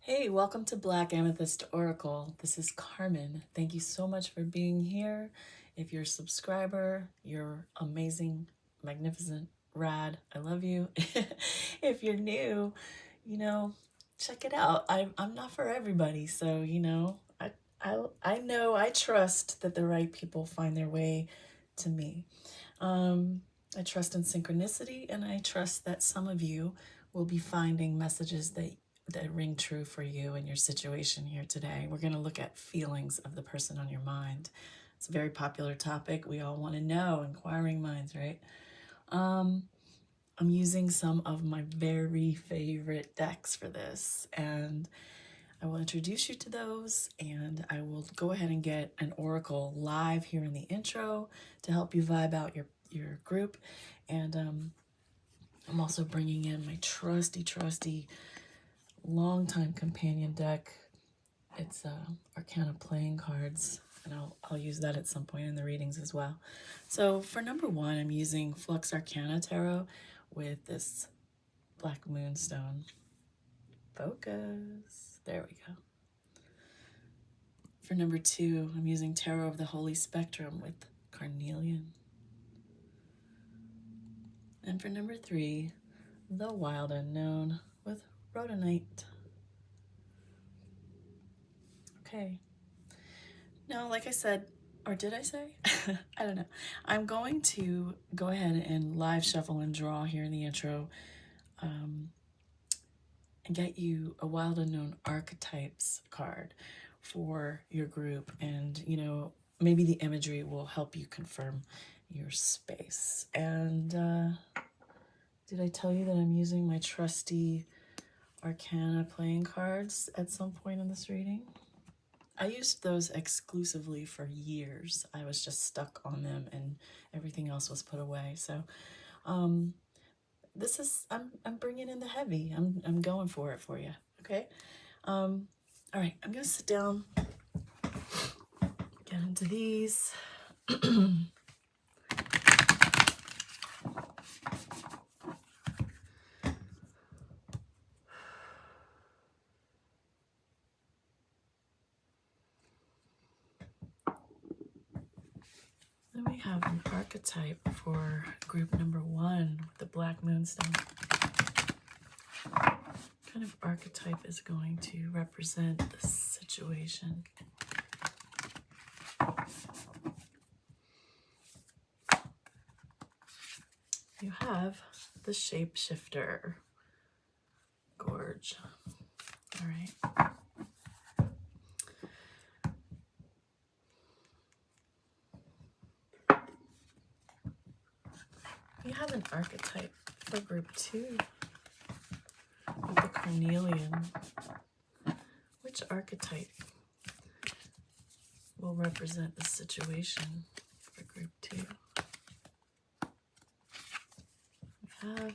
Hey, welcome to Black Amethyst Oracle. This is Carmen. Thank you so much for being here. If you're a subscriber, you're amazing, magnificent, rad. I love you. If you're new, check it out. I'm not for everybody, so I trust that the right people find their way to me. I trust in synchronicity, and I trust that some of you will be finding messages that ring true for you and your situation here today. We're going to look at feelings of the person on your mind. It's a very popular topic. We all want to know, inquiring minds, right? I'm using some of my very favorite decks for this, and I will introduce you to those, and I will go ahead and get an oracle live here in the intro to help you vibe out your group. And I'm also bringing in my trusty longtime companion deck. It's ARCANA playing cards, and I'll use that at some point in the readings as well. So for number one, I'm using FLUX ARCANA Tarot with this black moonstone. Focus. There we go. For number two, I'm using Tarot of the Holy Spectrum with Carnelian. And for number three, The Wild Unknown with Rhodonite. Okay. Now, like I said, or did I say? I don't know. I'm going to go ahead and live shuffle and draw here in the intro and get you a Wild Unknown Archetypes card for your group. And, maybe the imagery will help you confirm your space. And did I tell you that I'm using my trusty ARCANA playing cards at some point in this reading? I used those exclusively for years. I was just stuck on them and everything else was put away. So this is, I'm bringing in the heavy. I'm going for it for you, okay? All right, I'm gonna sit down, get into these. Then we have an archetype for group number one with the black moonstone. What kind of archetype is going to represent this situation? You have the shapeshifter. Gorge. All right. We have an archetype for group two with the carnelian. Which archetype will represent the situation for group two? We have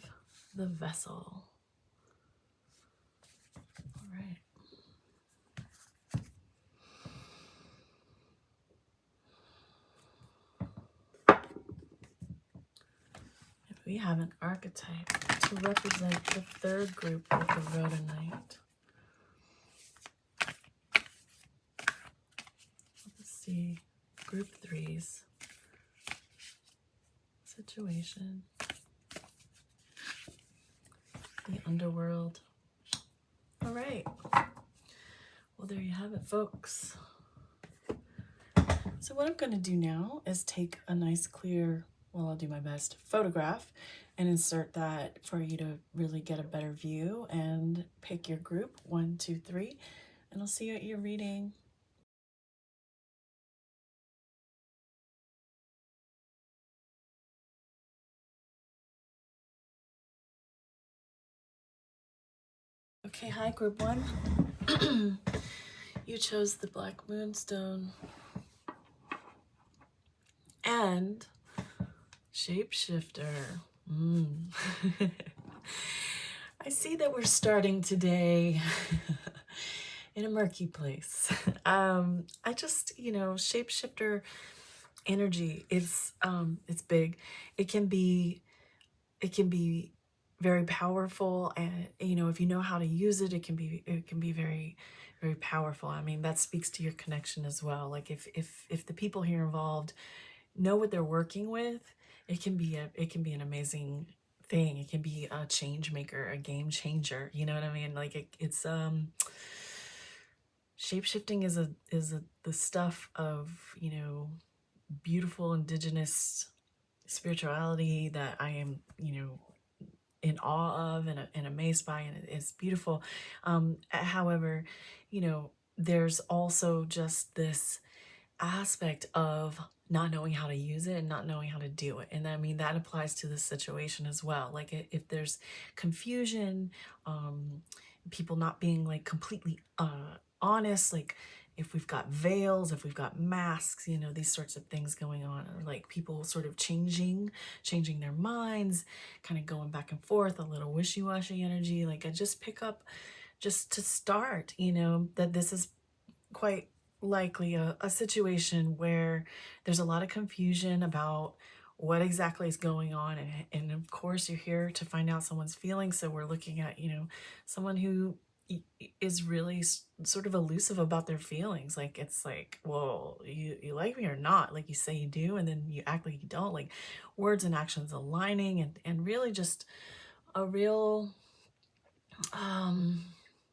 the vessel. All right. We have an archetype to represent the third group with the rhodonite. Let's see, group three's situation. The underworld. All right. Well, there you have it, folks. So what I'm going to do now is take a nice clear, well, I'll do my best, photograph and insert that for you to really get a better view and pick your group, 1, 2, 3, and I'll see you at your reading. Okay, hi, group one. You chose the black moonstone and shapeshifter. I see that we're starting today in a murky place. I just, shapeshifter energy, it's big. It can be very powerful, and you know, if you know how to use it, it can be very, very powerful. I mean, that speaks to your connection as well. Like if the people here involved know what they're working with, it can be an amazing thing. It can be a change maker, a game changer. You know what I mean? Like it's shape-shifting is the stuff of, you know, beautiful indigenous spirituality that I am, you know, in awe of and amazed by, and it's beautiful. However, you know, there's also just this aspect of not knowing how to use it and not knowing how to do it. And I mean, that applies to this situation as well. Like if there's confusion, people not being like completely honest, like if we've got veils, if we've got masks, you know, these sorts of things going on, or like people sort of changing their minds, kind of going back and forth, a little wishy-washy energy. Like I just pick up, just to start, you know, that this is quite likely a situation where there's a lot of confusion about what exactly is going on, and of course you're here to find out someone's feelings, so we're looking at, you know, someone who is really sort of elusive about their feelings. Like it's like, well, you like me or not? Like you say you do, and then you act like you don't. Like words and actions aligning, and really just a real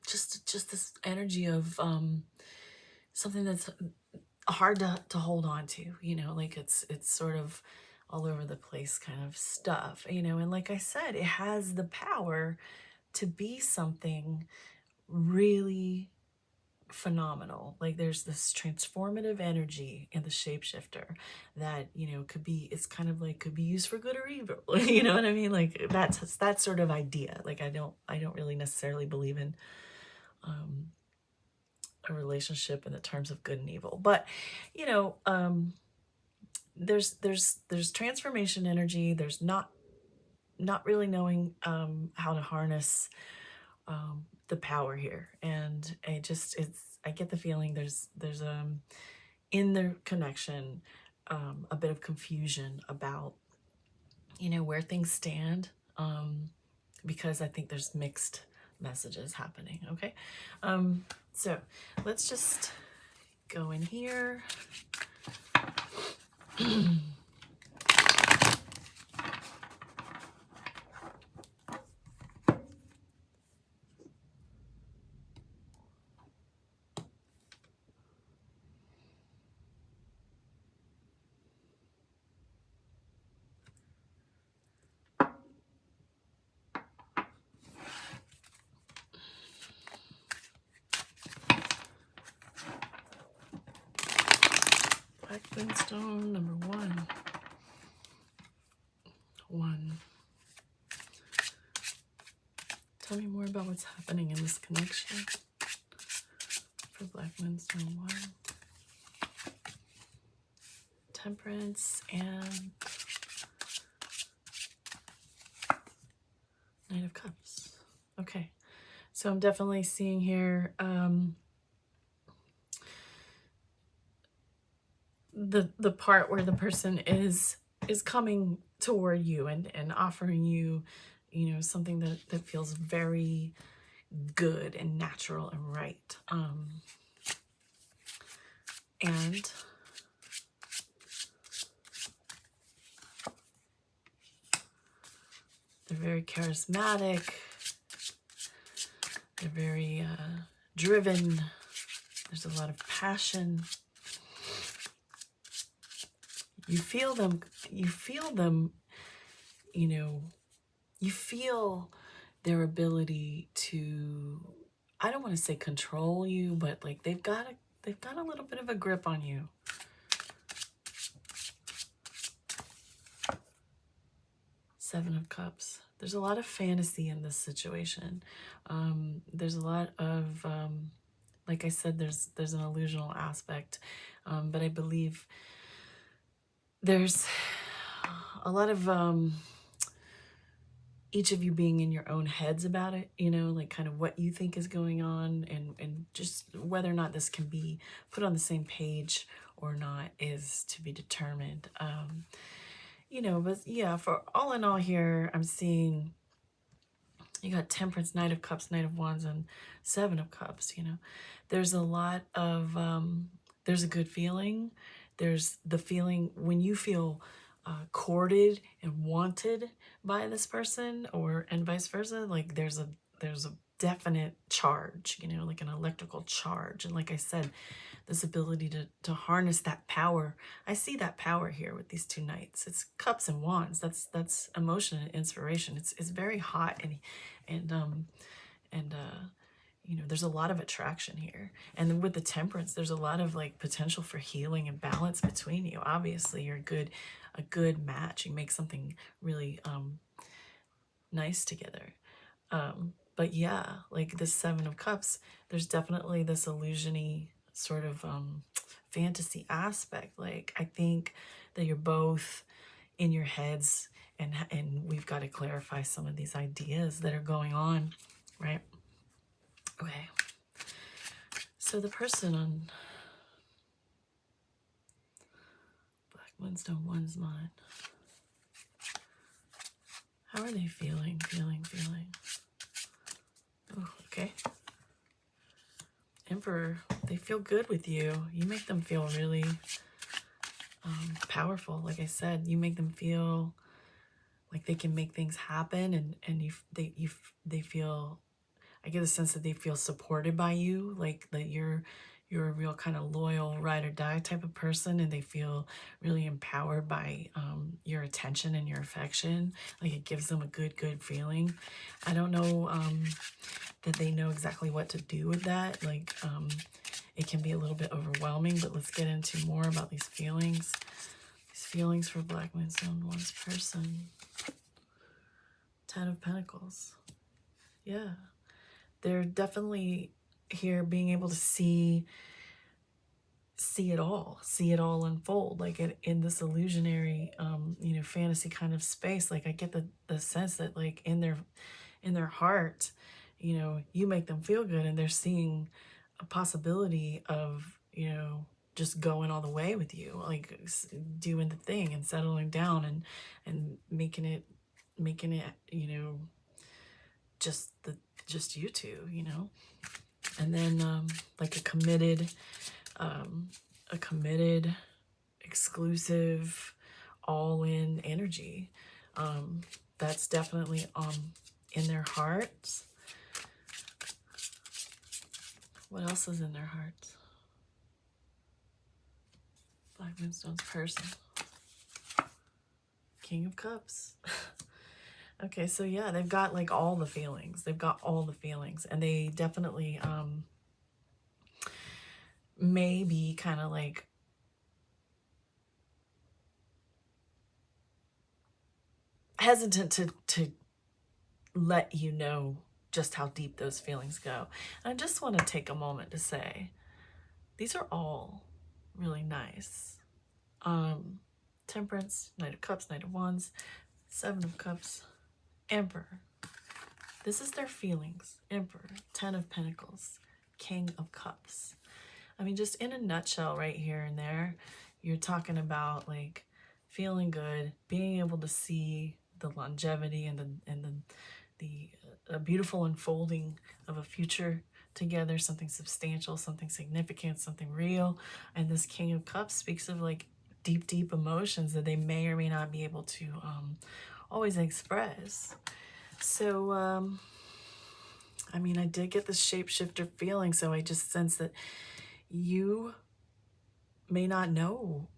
just this energy of something that's hard to hold on to, you know, like it's sort of all over the place kind of stuff, you know. And like I said, it has the power to be something really phenomenal. Like there's this transformative energy in the shapeshifter that, you know, could be, it's kind of like could be used for good or evil. You know what I mean? Like that's that sort of idea. Like I don't really necessarily believe in a relationship in the terms of good and evil, but you know, there's transformation energy. There's not really knowing how to harness the power here, and I get the feeling there's in the connection a bit of confusion about, you know, where things stand, because I think there's mixed messages happening. Okay, so let's just go in here. Black moonstone number 1. Tell me more about what's happening in this connection for Black moonstone 1. Temperance and Knight of Cups. Okay, so I'm definitely seeing here the part where the person is coming toward you and offering you, you know, something that feels very good and natural and right. And they're very charismatic. They're very driven. There's a lot of passion. You feel them, you know, you feel their ability to, I don't want to say control you, but like they've got a little bit of a grip on you. Seven of Cups. There's a lot of fantasy in this situation. There's a lot of, like I said, there's an illusional aspect, but I believe there's a lot of each of you being in your own heads about it, you know, like kind of what you think is going on, and just whether or not this can be put on the same page or not is to be determined. You know, but yeah, for all in all here, I'm seeing You got Temperance, Knight of Cups, Knight of Wands, and Seven of Cups, you know. There's a lot of, there's a good feeling. There's the feeling when you feel courted and wanted by this person, and vice versa. Like there's a definite charge, you know, like an electrical charge. And like I said, this ability to harness that power. I see that power here with these two knights. It's cups and wands. That's emotion and inspiration. It's very hot, and you know, there's a lot of attraction here. And then with the temperance, there's a lot of like potential for healing and balance between you. Obviously, you're a good match. You make something really nice together. But yeah, like this Seven of Cups, there's definitely this illusion-y sort of fantasy aspect. Like I think that you're both in your heads, and we've got to clarify some of these ideas that are going on, right? Okay. So the person on Black Moonstone One's mind, how are they feeling? Oh, okay. Emperor, they feel good with you. You make them feel really powerful. Like I said, you make them feel like they can make things happen, and they feel, I get a sense that they feel supported by you, like that you're a real kind of loyal ride or die type of person, and they feel really empowered by your attention and your affection. Like it gives them a good feeling. I don't know that they know exactly what to do with that. Like it can be a little bit overwhelming, but let's get into more about these feelings. These feelings for Black Moonstone One's person. Ten of Pentacles. Yeah. They're definitely here being able to see it all unfold, like in this illusionary you know, fantasy kind of space. Like I get the sense that like in their heart, you know, you make them feel good, and they're seeing a possibility of, you know, just going all the way with you, like doing the thing and settling down and making it, you know, just you two, you know. And then like a committed exclusive, all-in energy that's definitely in their hearts. What else is in their hearts? Black Moonstone's person. King of Cups. Okay, so yeah, they've got like all the feelings. And they definitely may be kind of like hesitant to let you know just how deep those feelings go. And I just want to take a moment to say, these are all really nice. Temperance, Knight of Cups, Knight of Wands, Seven of Cups, Emperor. This is their feelings. Emperor, Ten of Pentacles, King of Cups. I mean, just in a nutshell right here and there, you're talking about like feeling good, being able to see the longevity and the beautiful unfolding of a future together, something substantial, something significant, something real. And this King of Cups speaks of like deep emotions that they may or may not be able to always express. So I mean, I did get this shapeshifter feeling, so I just sense that you may not know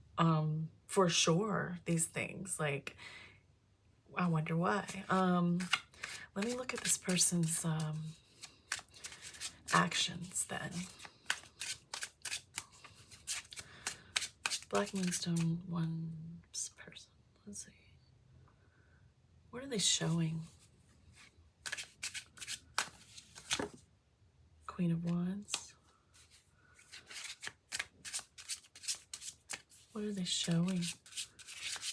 for sure these things. Like, I wonder why. Let me look at this person's actions then. Black Moonstone One's person. Let's see. What are they showing? Queen of Wands. What are they showing?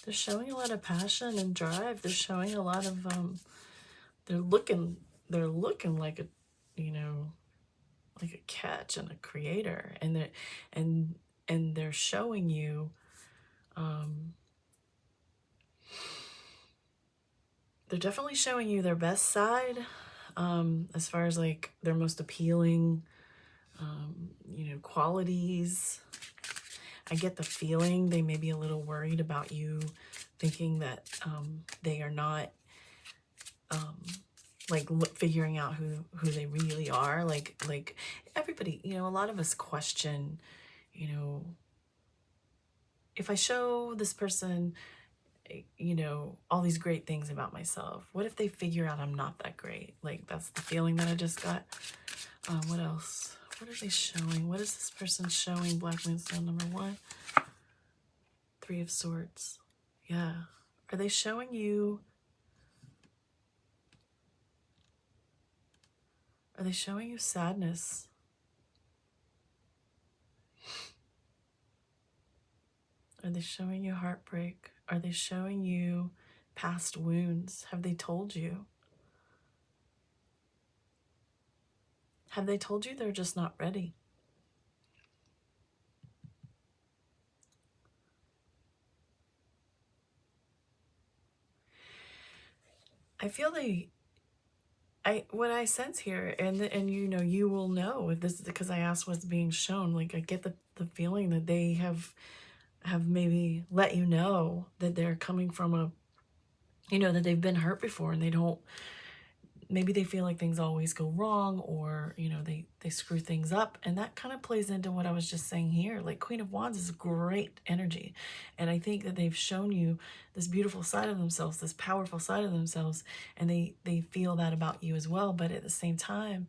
They're showing a lot of passion and drive. They're showing a lot of they're looking like a, you know, like a catch and a creator, and they're showing you they're definitely showing you their best side, as far as like their most appealing, you know, qualities. I get the feeling they may be a little worried about you thinking that they are not like figuring out who they really are. Like everybody, you know, a lot of us question, you know, if I show this person, you know, all these great things about myself, what if they figure out I'm not that great? Like, that's the feeling that I just got. What else? What are they showing? What is this person showing? Black Moonstone number 1. 3 of Swords. Yeah. Are they showing you? Are they showing you sadness? Are they showing you heartbreak? Are they showing you past wounds? Have they told you? Have they told you they're just not ready? I feel what I sense here, and you know, you will know if this is because I asked what's being shown. Like, I get the feeling that they have maybe let you know that they're coming from a, you know, that they've been hurt before, and they don't, maybe they feel like things always go wrong, or, you know, they screw things up. And that kind of plays into what I was just saying here. Like, Queen of Wands is great energy. And I think that they've shown you this beautiful side of themselves, this powerful side of themselves. And they feel that about you as well. But at the same time,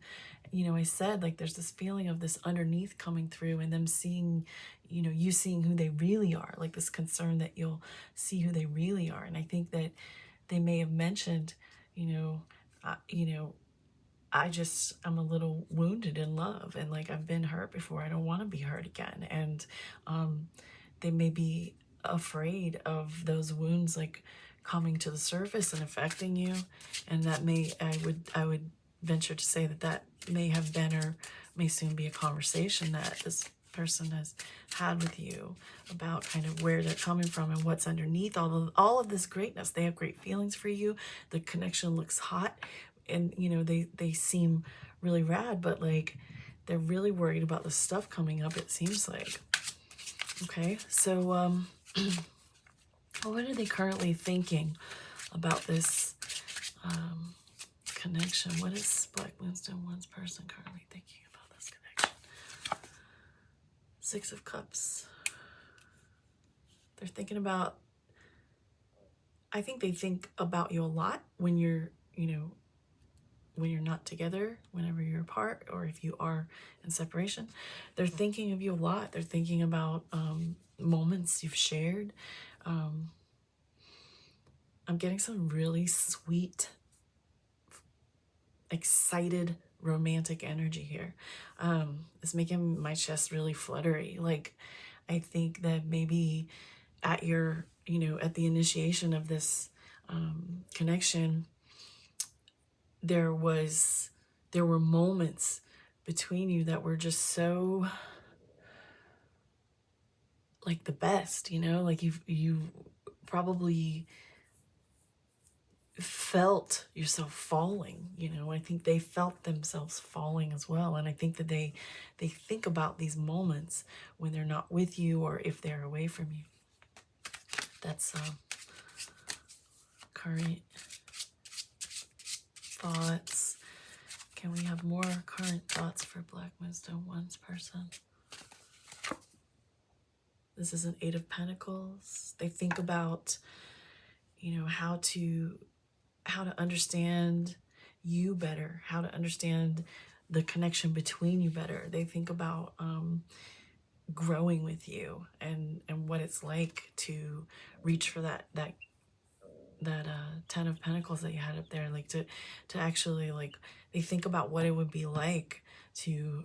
you know, I said, like, there's this feeling of this underneath coming through, and them seeing, you know, you seeing who they really are, like this concern that you'll see who they really are. And I think that they may have mentioned, you know, I'm a little wounded in love, and like, I've been hurt before. I don't want to be hurt again. And they may be afraid of those wounds like coming to the surface and affecting you. And that may, I would venture to say that that may have been, or may soon be, a conversation that this person has had with you about kind of where they're coming from and what's underneath all of this greatness. They have great feelings for you. The connection looks hot, and you know, they seem really rad, but like, they're really worried about the stuff coming up, it seems like. Okay, so what are they currently thinking about this connection? What is Black Moonstone One's person currently thinking about this connection? 6 of Cups. They're thinking about, I think they think about you a lot when you're, you know, when you're not together, whenever you're apart, or if you are in separation. They're thinking of you a lot. They're thinking about moments you've shared. I'm getting some really sweet, excited, romantic energy here. It's making my chest really fluttery. Like, I think that maybe at your, you know, at the initiation of this connection, there were moments between you that were just so, like, the best, you know, like you probably felt yourself falling, you know. I think they felt themselves falling as well. And I think that they think about these moments when they're not with you, or if they're away from you. That's current thoughts. Can we have more current thoughts for Black Moonstone One's person? This is an 8 of Pentacles. They think about, you know, how to understand you better, how to understand the connection between you better. They think about growing with you, and what it's like to reach for that 10 of Pentacles that you had up there, like to actually, like, they think about what it would be like to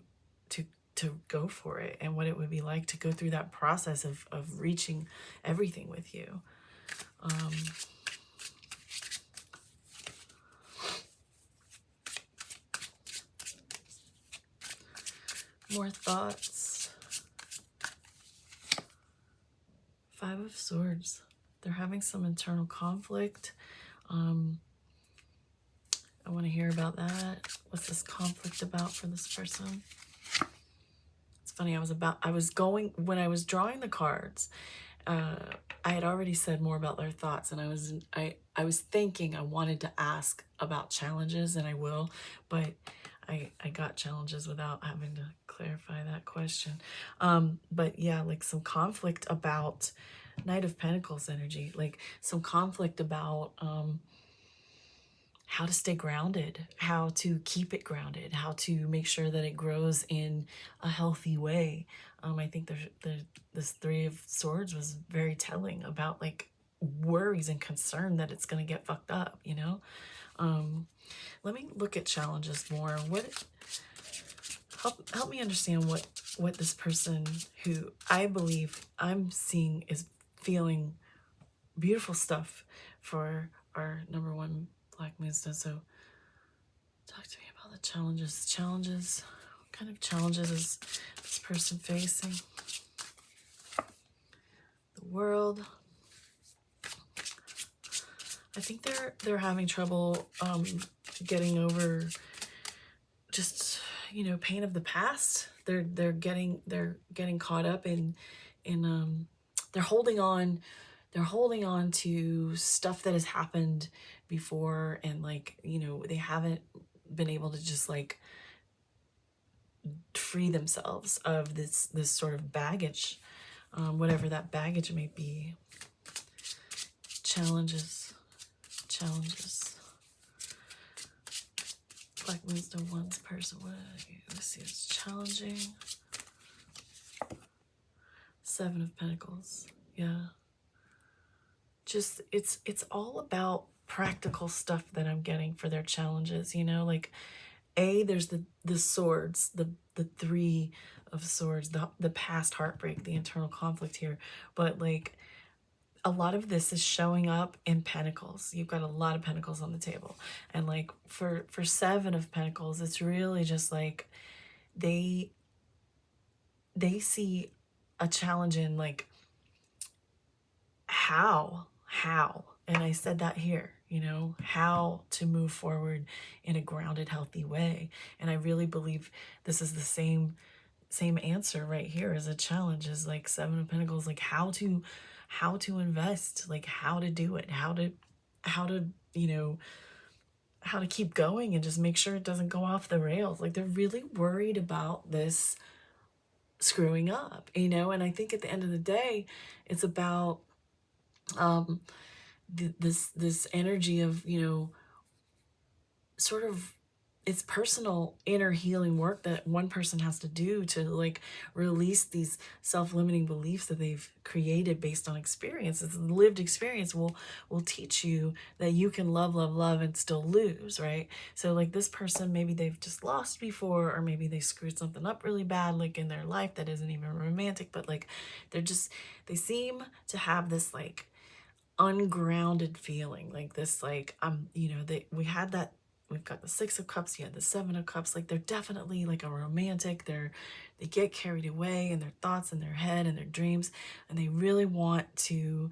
go for it, and what it would be like to go through that process of reaching everything with you. More thoughts. 5 of Swords. They're having some internal conflict. I want to hear about that. What's this conflict about for this person? It's funny, when I was drawing the cards, I had already said more about their thoughts, and I was thinking I wanted to ask about challenges, and I will, but I got challenges without having to clarify that question. But yeah, like some conflict about Knight of Pentacles energy, like some conflict about how to stay grounded, how to keep it grounded, how to make sure that it grows in a healthy way. I think this Three of Swords was very telling about like worries and concern that it's going to get fucked up, you know? Let me look at challenges more. Help me understand what this person who I believe I'm seeing is feeling beautiful stuff for our number one Black Moonstone. So talk to me about the challenges. What kind of challenges is this person facing? The World. I think they're having trouble getting over just, you know, pain of the past. They're getting caught up in they're holding on to stuff that has happened before, and like, you know, they haven't been able to just like free themselves of this sort of baggage, whatever that baggage may be. Challenges. Black Moonstone one's person. What let's see, it's challenging. Seven of Pentacles. Yeah. Just it's all about practical stuff that I'm getting for their challenges, you know, like there's the swords, the Three of Swords, the past heartbreak, the internal conflict here, but like a lot of this is showing up in Pentacles. You've got a lot of Pentacles on the table, and like for Seven of Pentacles, it's really just like they see a challenge in like how, and I said that here, you know, how to move forward in a grounded, healthy way. And I really believe this is the same answer right here as a challenge, is like Seven of Pentacles, like how to invest, like how to do it, how to you know, how to keep going and just make sure it doesn't go off the rails. Like they're really worried about this screwing up, you know. And I think at the end of the day, it's about this energy of, you know, sort of, it's personal inner healing work that one person has to do to like release these self-limiting beliefs that they've created based on experiences. Lived experience will teach you that you can love and still lose, right? So like this person, maybe they've just lost before, or maybe they screwed something up really bad like in their life that isn't even romantic, but like they seem to have this like ungrounded feeling, like this like you know, we've got the Six of Cups, you had the Seven of Cups, like they're definitely like a romantic, they get carried away in their thoughts and their head and their dreams, and they really want to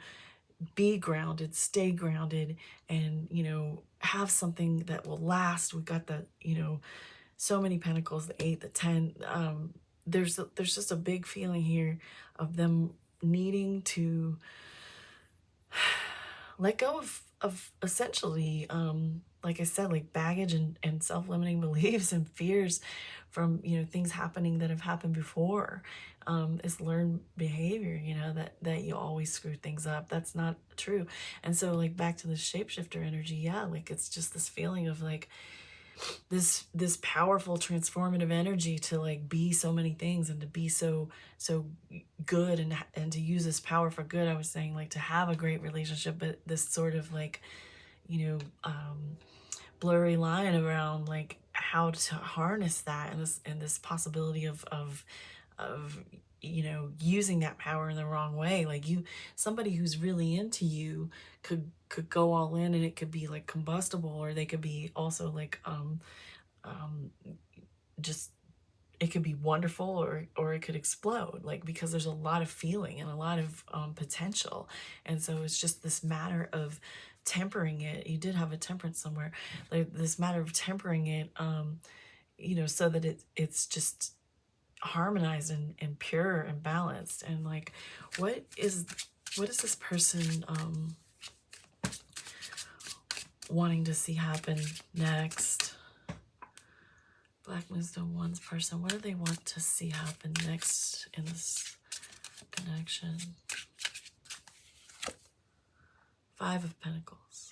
be grounded, stay grounded, and, you know, have something that will last. We've got the, you know, so many Pentacles, the 8, the 10. There's just a big feeling here of them needing to let go of essentially, like I said, like baggage and self-limiting beliefs and fears from, you know, things happening that have happened before. It's learned behavior, you know, that you always screw things up. That's not true. And so like back to the shapeshifter energy, yeah, like it's just this feeling of like this powerful transformative energy to like be so many things and to be so good, and to use this power for good. I was saying like to have a great relationship, but this sort of like, you know, blurry line around like how to harness that, and this possibility of you know, using that power in the wrong way. Like somebody who's really into you could go all in, and it could be like combustible, or they could be also like just it could be wonderful or it could explode, like, because there's a lot of feeling and a lot of potential. And so it's just this matter of tempering it. You did have a temperance somewhere, like this matter of tempering it, you know, so that it's just harmonized and pure and balanced. And like, what is this person wanting to see happen next? Black Moonstone One's person, what do they want to see happen next in this connection? Five of Pentacles.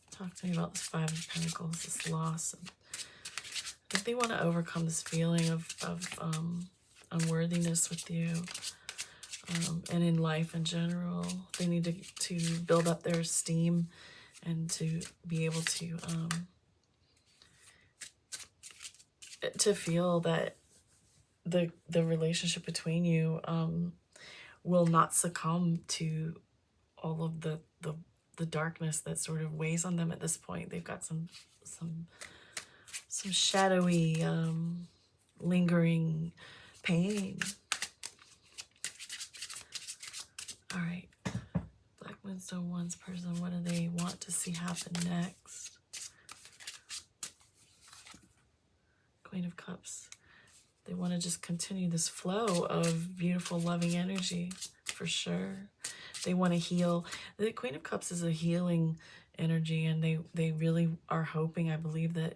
Talk to me about this Five of Pentacles, this loss. I think they want to overcome this feeling of unworthiness with you, and in life in general. They need to build up their esteem and to be able to feel that the relationship between you will not succumb to all of the darkness that sort of weighs on them at this point. They've got some shadowy, lingering pain. All right. Black Moonstone One's person, what do they want to see happen next? Queen of Cups. They want to just continue this flow of beautiful, loving energy, for sure. They want to heal. The Queen of Cups is a healing energy, and they really are hoping, I believe, that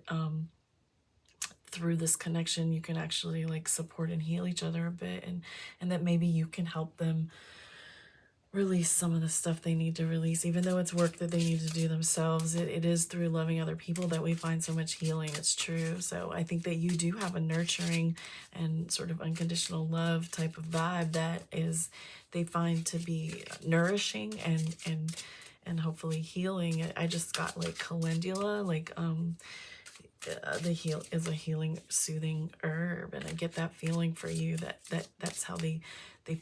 through this connection you can actually like support and heal each other a bit, and that maybe you can help them release some of the stuff they need to release, even though it's work that they need to do themselves. It is through loving other people that we find so much healing. It's true. So I think that you do have a nurturing and sort of unconditional love type of vibe that is, they find to be nourishing and hopefully healing. I just got like calendula, like the heal is a healing, soothing herb, and I get that feeling for you that's how they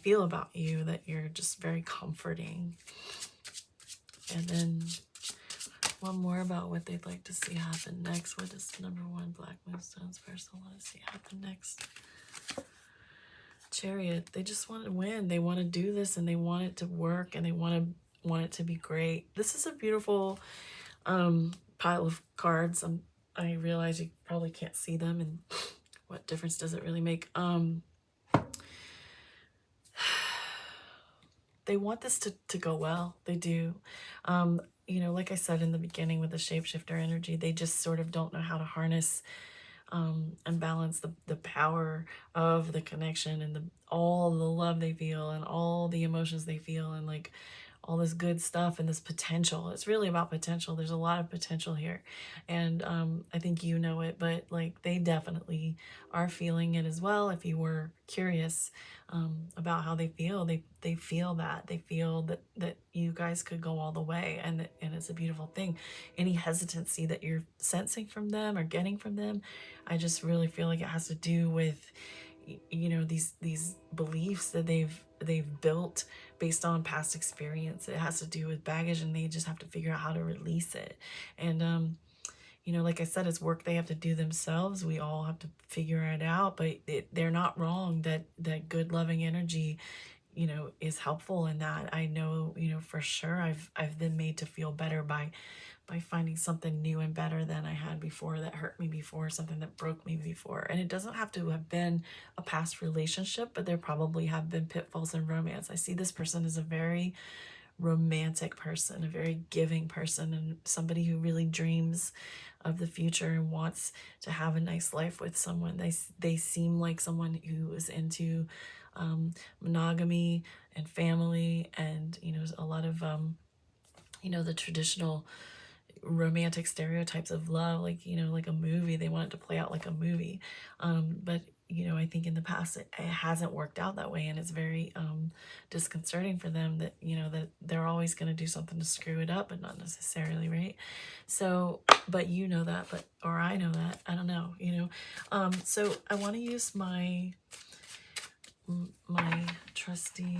feel about you, that you're just very comforting. And then one more about what they'd like to see happen next. What does number one Black Moonstone's person want to see happen next? Chariot. They just want to win. They want to do this, and they want it to work, and they want it to be great. This is a beautiful pile of cards. I realize you probably can't see them, and what difference does it really make? They want this to go well. They do. You know, like I said in the beginning with the shapeshifter energy, they just sort of don't know how to harness and balance the power of the connection and all the love they feel and all the emotions they feel and like all this good stuff and this potential. It's really about potential. There's a lot of potential here. And I think you know it, but like they definitely are feeling it as well. If you were curious about how they feel, they feel that. They feel that you guys could go all the way, and it's a beautiful thing. Any hesitancy that you're sensing from them or getting from them, I just really feel like it has to do with, you know, these beliefs that they've built based on past experience. It has to do with baggage, and they just have to figure out how to release it. And you know, like I said, it's work they have to do themselves. We all have to figure it out, but they're not wrong that good loving energy, you know, is helpful in that. I know, you know, for sure I've been made to feel better by finding something new and better than I had before, that hurt me before, something that broke me before. And it doesn't have to have been a past relationship, but there probably have been pitfalls in romance. I see this person as a very romantic person, a very giving person, and somebody who really dreams of the future and wants to have a nice life with someone. They seem like someone who is into monogamy and family, and you know, a lot of you know, the traditional romantic stereotypes of love, like, you know, like a movie. They want it to play out like a movie, but you know, I think in the past it hasn't worked out that way, and it's very disconcerting for them that, you know, that they're always going to do something to screw it up, but not necessarily, right? So, but you know that, or I know that, I don't know, you know. So I want to use my trusty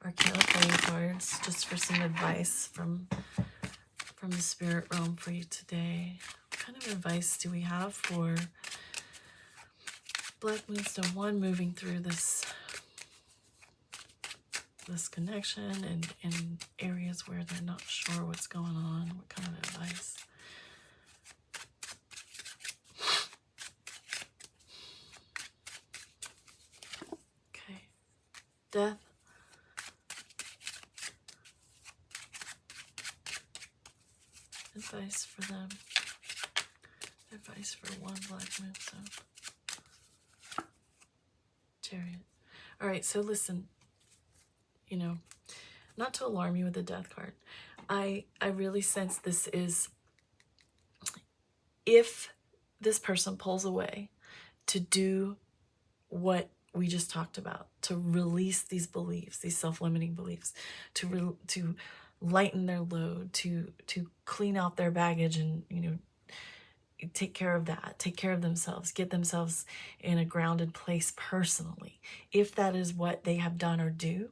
ARCANA playing cards just for some advice from from the spirit realm for you today? What kind of advice do we have for Black Moonstone 1 moving through this connection and in areas where they're not sure what's going on? What kind of advice? Okay. Death. Advice for them. Advice for one Black Moonstone. Chariot. All right, so listen, you know, not to alarm you with the death card. I really sense this is, if this person pulls away to do what we just talked about, to release these beliefs, these self-limiting beliefs, to lighten their load, to clean out their baggage and, you know, take care of that, take care of themselves, get themselves in a grounded place personally. If that is what they have done or do,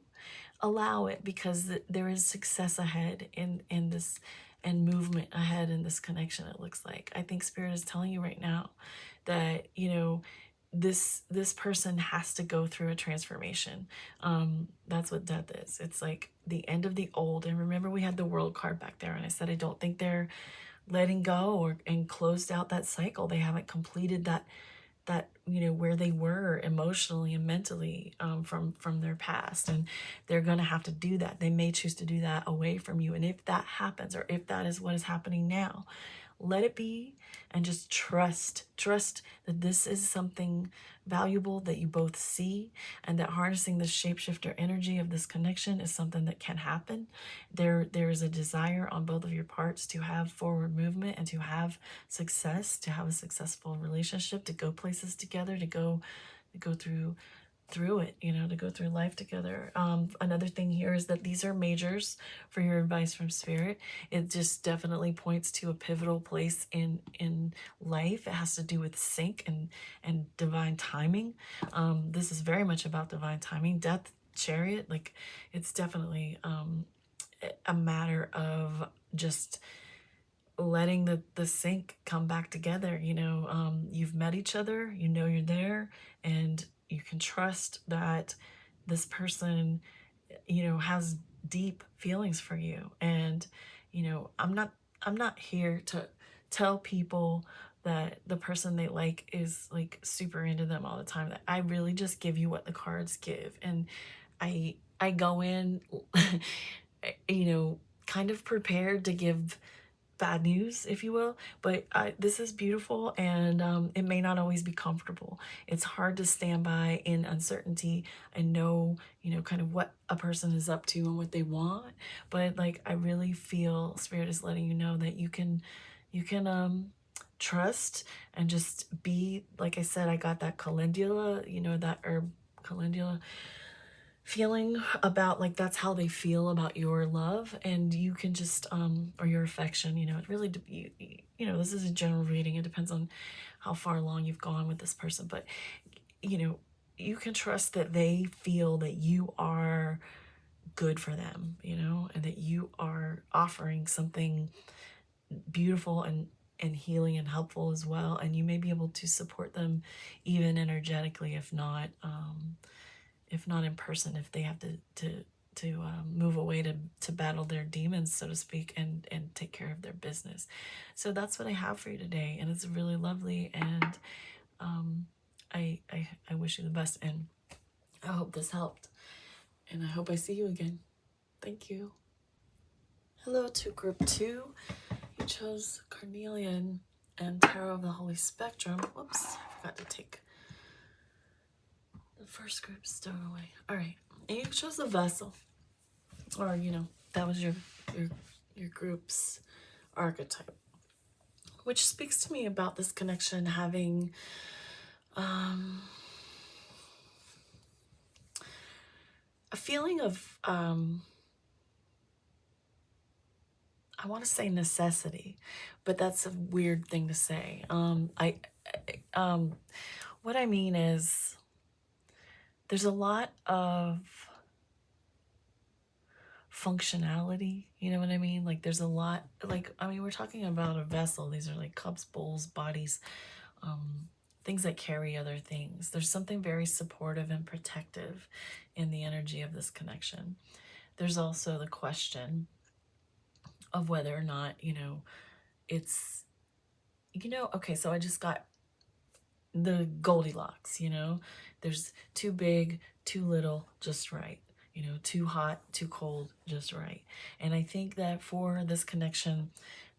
allow it, because there is success ahead in this, and movement ahead in this connection. It looks like, I think Spirit is telling you right now that, you know, this person has to go through a transformation. That's what death is. It's like the end of the old. And remember, we had the World card back there, and I said I don't think they're letting go and closed out that cycle. They haven't completed that you know, where they were emotionally and mentally from their past, and they're going to have to do that. They may choose to do that away from you, and if that happens, or if that is what is happening now, let it be, and just trust that this is something valuable that you both see, and that harnessing the shapeshifter energy of this connection is something that can happen. There is a desire on both of your parts to have forward movement and to have success, to have a successful relationship, to go places together, to go through it, you know, to go through life together. Another thing here is that these are majors for your advice from Spirit. It just definitely points to a pivotal place in life. It has to do with sync and divine timing. This is very much about divine timing. Death, Chariot, like, it's definitely a matter of just letting the sync come back together. You know, you've met each other, you know you're there, and you can trust that this person, you know, has deep feelings for you. And, you know, I'm not here to tell people that the person they like is like super into them all the time. That I really just give you what the cards give, and I go in you know, kind of prepared to give bad news, if you will, but this is beautiful, and it may not always be comfortable. It's hard to stand by in uncertainty and know, you know, kind of what a person is up to and what they want. But like, I really feel Spirit is letting you know that you can trust and just be, like I said, I got that calendula, you know, that herb calendula feeling about, like, that's how they feel about your love, and you can just or your affection, you know, it really you know, this is a general reading, it depends on how far along you've gone with this person, but you know, you can trust that they feel that you are good for them, you know, and that you are offering something beautiful and healing and helpful as well, and you may be able to support them even energetically, if not in person, if they have to move away to battle their demons, so to speak, and take care of their business. So that's what I have for you today, and it's really lovely, and I wish you the best, and I hope this helped, and I hope I see you again. Thank you. Hello to group 2. You chose Carnelian and Tarot of the Holy Spectrum. Whoops, I forgot to take the first group stone away. All right, and you chose the vessel, or you know, that was your group's archetype, which speaks to me about this connection having a feeling of I want to say necessity, but that's a weird thing to say. What I mean is, there's a lot of functionality, you know what I mean? Like there's a lot, like, I mean, we're talking about a vessel. These are like cups, bowls, bodies, things that carry other things. There's something very supportive and protective in the energy of this connection. There's also the question of whether or not, you know, it's, you know, okay, so I just got the Goldilocks, you know, there's too big, too little, just right. You know, too hot, too cold, just right. And I think that for this connection,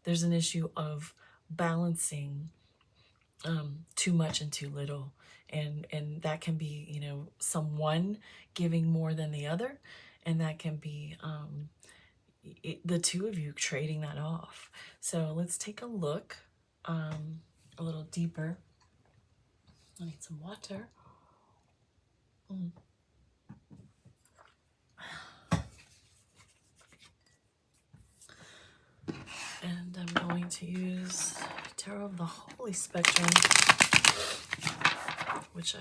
there's an issue of balancing too much and too little. And that can be, you know, someone giving more than the other. And that can be the two of you trading that off. So let's take a look a little deeper. I need some water. And I'm going to use Tarot of the Holy Spectrum, which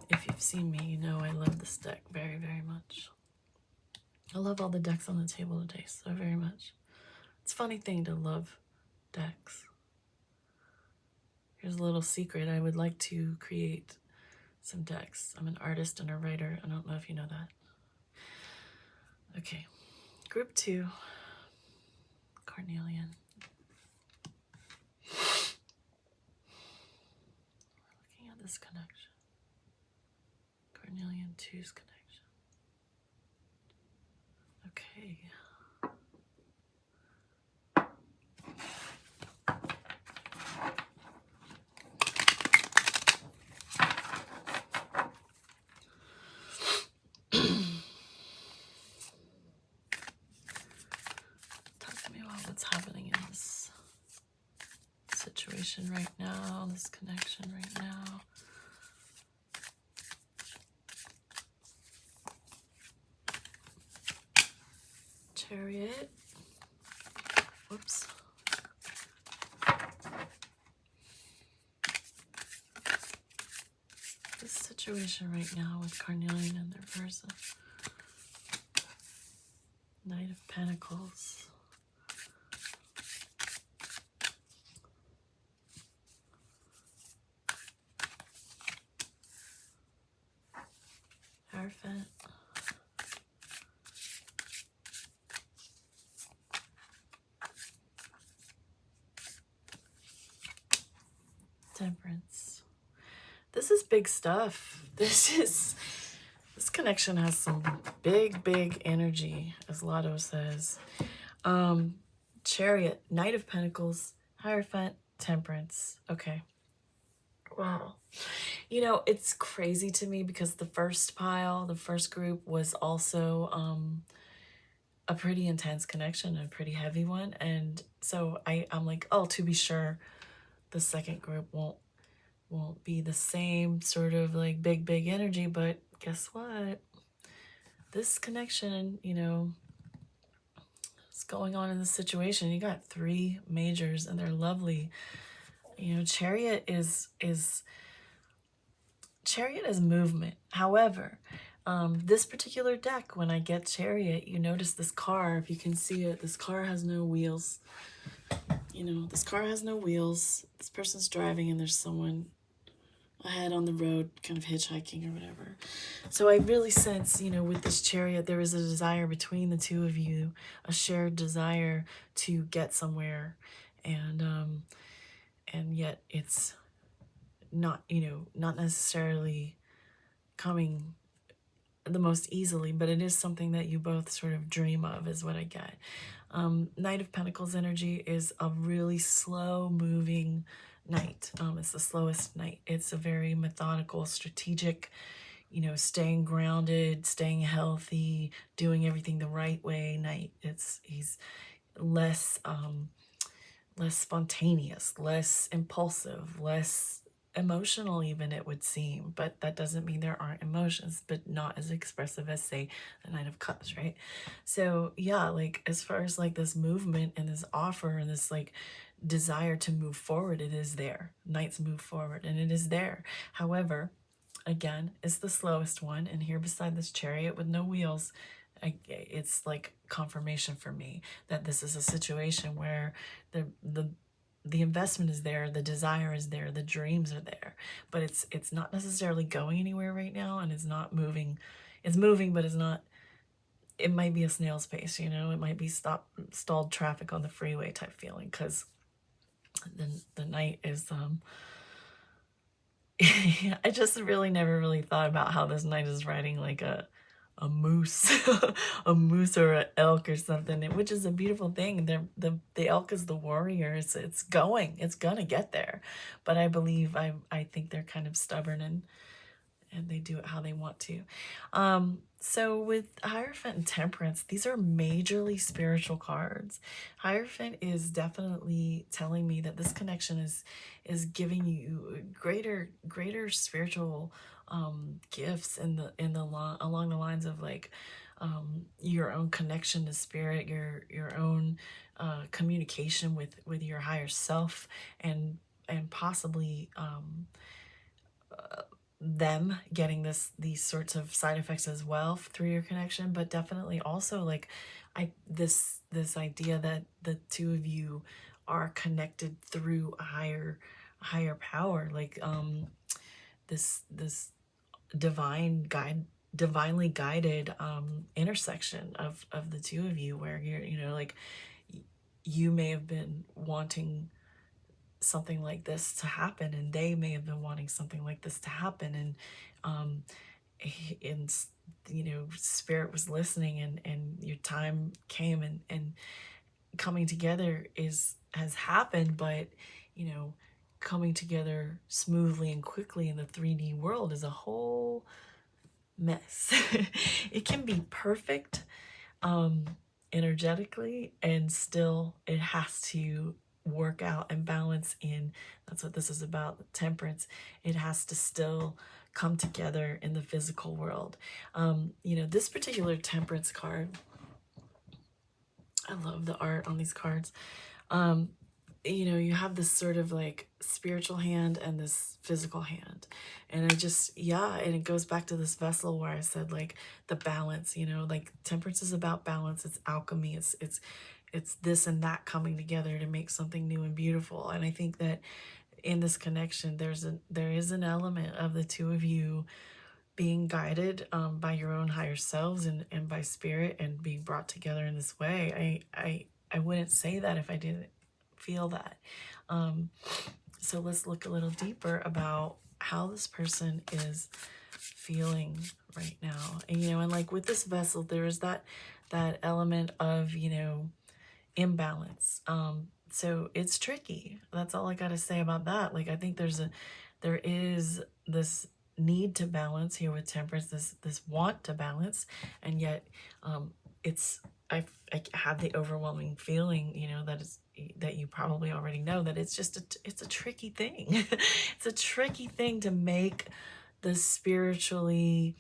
if you've seen me, you know I love this deck very, very much. I love all the decks on the table today so very much. It's a funny thing to love decks. Here's a little secret. I would like to create some decks. I'm an artist and a writer. I don't know if you know that. Okay, group 2, carnelian. Looking at this connection. Carnelian 2's connection. Okay. Talk to me about what's happening in this situation right now, this connection right now. Chariot. Whoops. This situation right now with carnelian and their versa. Knight of Pentacles. Hierophant. Temperance. This is big stuff. This connection has some big energy, as Lotto says. Chariot, Knight of Pentacles, Hierophant, Temperance. Okay. Wow. You know, it's crazy to me because the first pile, the first group was also a pretty intense connection, a pretty heavy one. And so I'm like, oh, to be sure, the second group won't be the same sort of like big energy. But guess what? This connection, you know, is going on in this situation. You got 3 majors and they're lovely. You know, Chariot is movement. However, this particular deck, when I get Chariot, you notice this car, if you can see it, this car has no wheels. You know, this car has no wheels. This person's driving and there's someone ahead on the road kind of hitchhiking or whatever. So I really sense, you know, with this Chariot, there is a desire between the two of you, a shared desire to get somewhere. And yet it's not, you know, not necessarily coming the most easily, but it is something that you both sort of dream of, is what I get. Knight of Pentacles energy is a really slow moving knight. It's the slowest knight. It's a very methodical, strategic, you know, staying grounded, staying healthy, doing everything the right way knight. He's less spontaneous, less impulsive, less emotional even, it would seem. But that doesn't mean there aren't emotions, but not as expressive as, say, the Knight of Cups, right? So yeah, like as far as like this movement and this offer and this like desire to move forward, it is there. Knights move forward and it is there. However, again, is the slowest one. And here beside this chariot with no wheels, it's like confirmation for me that this is a situation where the investment is there, the desire is there, the dreams are there, but it's not necessarily going anywhere right now, and it's not moving. It's moving, but it's not. It might be a snail's pace, you know. It might be stalled traffic on the freeway type feeling, because the night is I just really never really thought about how this knight is riding like a moose, a moose or an elk or something, which is a beautiful thing. The elk is the warrior. It's gonna get there, but I believe I think they're kind of stubborn, and they do it how they want to. So with Hierophant and Temperance, these are majorly spiritual cards. Hierophant is definitely telling me that this connection is giving you greater spiritual gifts along the lines of like your own connection to spirit, your own communication with your higher self, and possibly them getting these sorts of side effects as well through your connection, but definitely also like this idea that the two of you are connected through a higher power, like this divinely guided intersection of the two of you, where you're like you may have been wanting something like this to happen, and they may have been wanting something like this to happen, and spirit was listening, and your time came, and coming together has happened. But coming together smoothly and quickly in the 3D world is a whole mess. It can be perfect energetically, and still it has to work out and balance in. That's what this is about, Temperance. It has to still come together in the physical world. This particular Temperance card, I love the art on these cards. You have this sort of like spiritual hand and this physical hand, and and it goes back to this vessel where I said like the balance, like Temperance is about balance. It's alchemy. It's this and that coming together to make something new and beautiful. And I think that in this connection, there is an element of the two of you being guided by your own higher selves, and by spirit, and being brought together in this way. I wouldn't say that if I didn't feel that. So let's look a little deeper about how this person is feeling right now. And like with this vessel, there is that element of imbalance. So it's tricky. That's all I got to say about that. Like, I think there is this need to balance here with Temperance, this want to balance, and yet I have the overwhelming feeling, that you probably already know, that it's a tricky thing. It's a tricky thing to make the spiritually,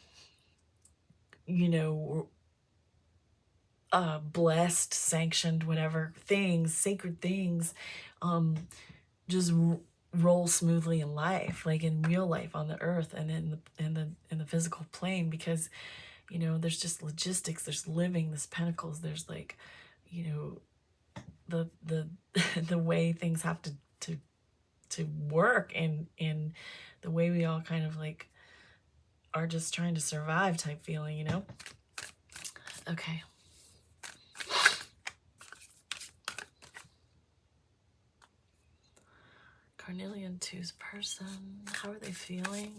blessed, sanctioned, whatever things, sacred things, just roll smoothly in life, like in real life on the earth and in the physical plane, because there's just logistics, there's living, there's pentacles, there's like the the way things have to work, and in the way we all kind of like are just trying to survive type feeling. Okay. Carnelian 2's person, how are they feeling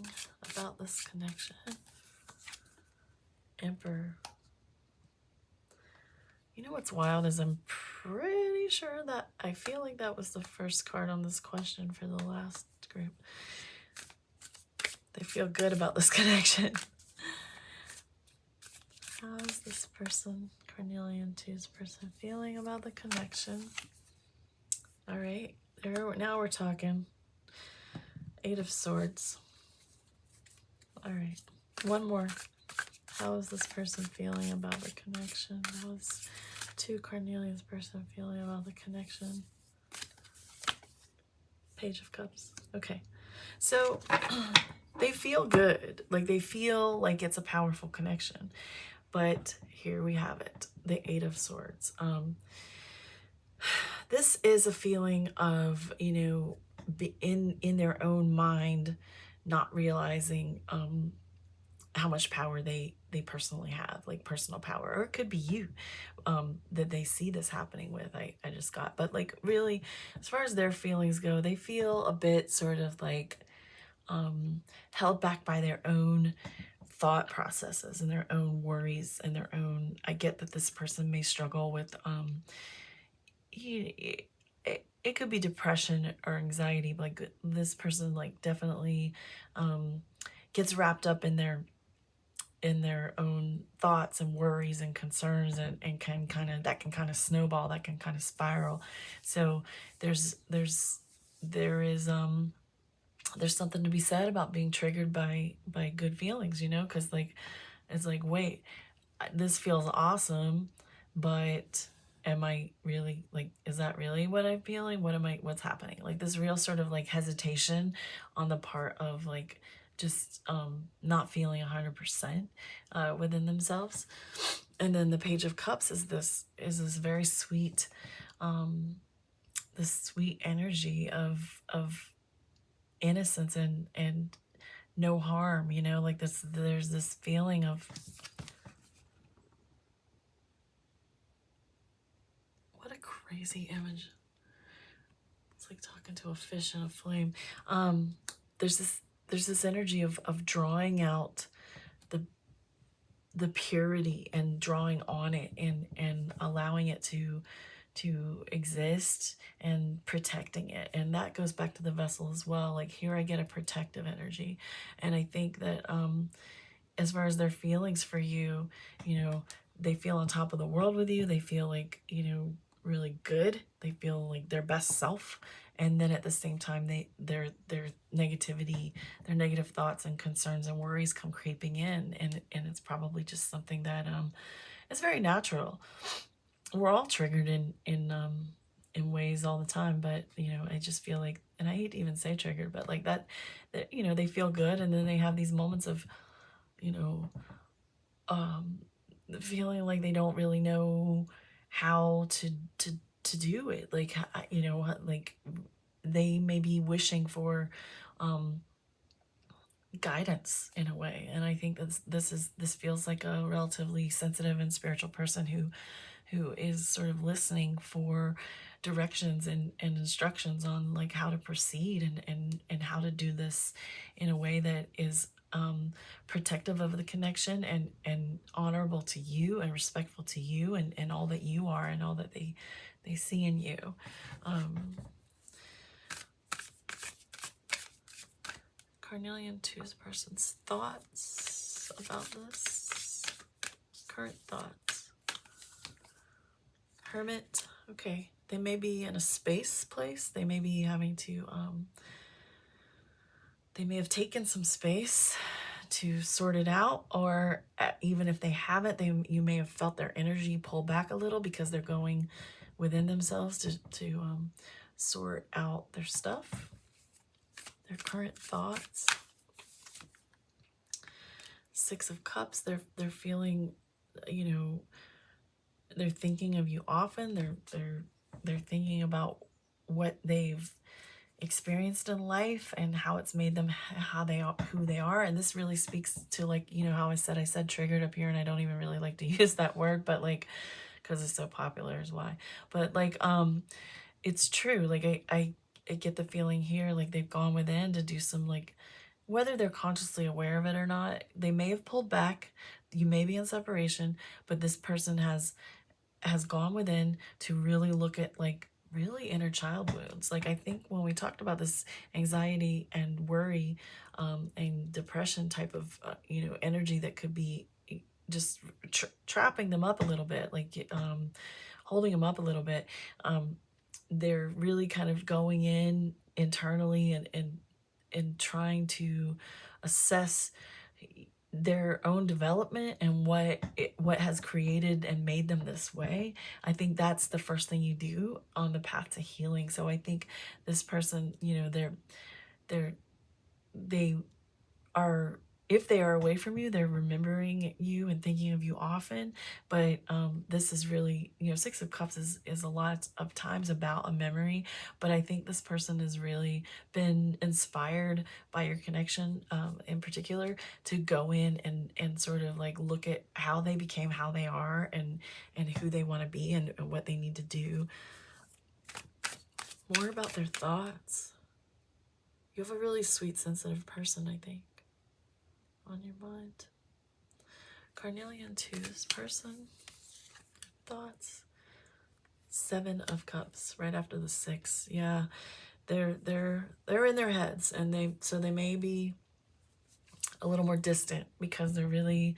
about this connection? Emperor. What's wild is I'm pretty sure that I feel like that was the first card on this question for the last group. They feel good about this connection. How is this person, Carnelian 2's person, feeling about the connection? All right. Now we're talking. 8 of Swords. All right. One more. How is this person feeling about the connection? How is 2 Carnelian's person feeling about the connection? Page of Cups. Okay. So they feel good. Like they feel like it's a powerful connection. But here we have it, the Eight of Swords. This is a feeling of, you know, in their own mind, not realizing how much power they personally have, like personal power, or it could be you that they see this happening with. I just got, but like really, as far as their feelings go, they feel a bit sort of like held back by their own thought processes and their own worries and their own. I get that this person may struggle with it could be depression or anxiety. Like this person like definitely gets wrapped up in their own thoughts and worries and concerns, and can kind of, that can kind of snowball, that can kind of spiral. So there is there's something to be said about being triggered by good feelings, you know, because like it's like, wait, this feels awesome, but am I really, like, is that really what I'm feeling? What's happening? Like this real sort of like hesitation on the part of like just not feeling 100% within themselves. And then the Page of Cups is this very sweet, this sweet energy of innocence and no harm, you know, like this, there's this feeling of, what a crazy image. It's like talking to a fish in a flame. There's this energy of drawing out the purity and drawing on it and allowing it to exist and protecting it. And that goes back to the vessel as well. Like here I get a protective energy. And I think that as far as their feelings for you, you know, they feel on top of the world with you. They feel like, you know, really good. They feel like their best self. And then at the same time, their negativity, their negative thoughts and concerns and worries come creeping in. And it's probably just something that it's very natural. We're all triggered in ways all the time, but you know, I just feel like, and I hate to even say triggered, but like that you know, they feel good, and then they have these moments of, you know, feeling like they don't really know how to do it. Like, you know, like they may be wishing for guidance in a way. And I think this feels like a relatively sensitive and spiritual person who is sort of listening for directions and instructions on like how to proceed and how to do this in a way that is protective of the connection and honorable to you and respectful to you and all that you are and all that they see in you. Carnelian 2 is a person's thoughts about this. Current thoughts. Hermit. Okay. They may be in a space place. They may be having to, they may have taken some space to sort it out, or even if they haven't, you may have felt their energy pull back a little because they're going within themselves to sort out their stuff, their current thoughts. Six of Cups, they're feeling, you know, they're thinking of you often. They're thinking about what they've experienced in life and how it's made them who they are. And this really speaks to, like, you know, how I said triggered up here, and I don't even really like to use that word, but like, because it's so popular is why. But like it's true. Like I get the feeling here like they've gone within to do some, like, whether they're consciously aware of it or not, they may have pulled back. You may be in separation, but this person has gone within to really look at, like, really inner child wounds. Like, I think when we talked about this anxiety and worry and depression type of you know, energy that could be just trapping them up a little bit, like holding them up a little bit, they're really kind of going in internally and trying to assess their own development and what has created and made them this way. I think that's the first thing you do on the path to healing. So I think this person, you know, they are, if they are away from you, they're remembering you and thinking of you often. But this is really, you know, Six of Cups is a lot of times about a memory. But I think this person has really been inspired by your connection, in particular, to go in and sort of like look at how they became how they are, and who they want to be, and what they need to do. More about their thoughts. You have a really sweet, sensitive person, I think, on your mind. Carnelian 2, this person, thoughts. 7 of Cups, right after the 6. Yeah, they're in their heads, and they may be a little more distant because they're really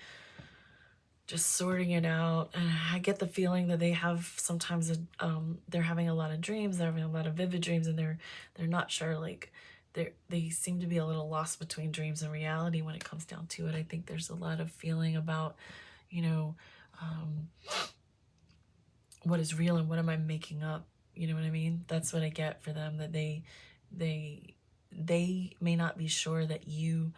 just sorting it out. And I get the feeling that they have sometimes they're having a lot of dreams, they're having a lot of vivid dreams, and they're not sure, like they seem to be a little lost between dreams and reality when it comes down to it. I think there's a lot of feeling about, you know, what is real and what am I making up? You know what I mean? That's what I get for them, that they may not be sure that you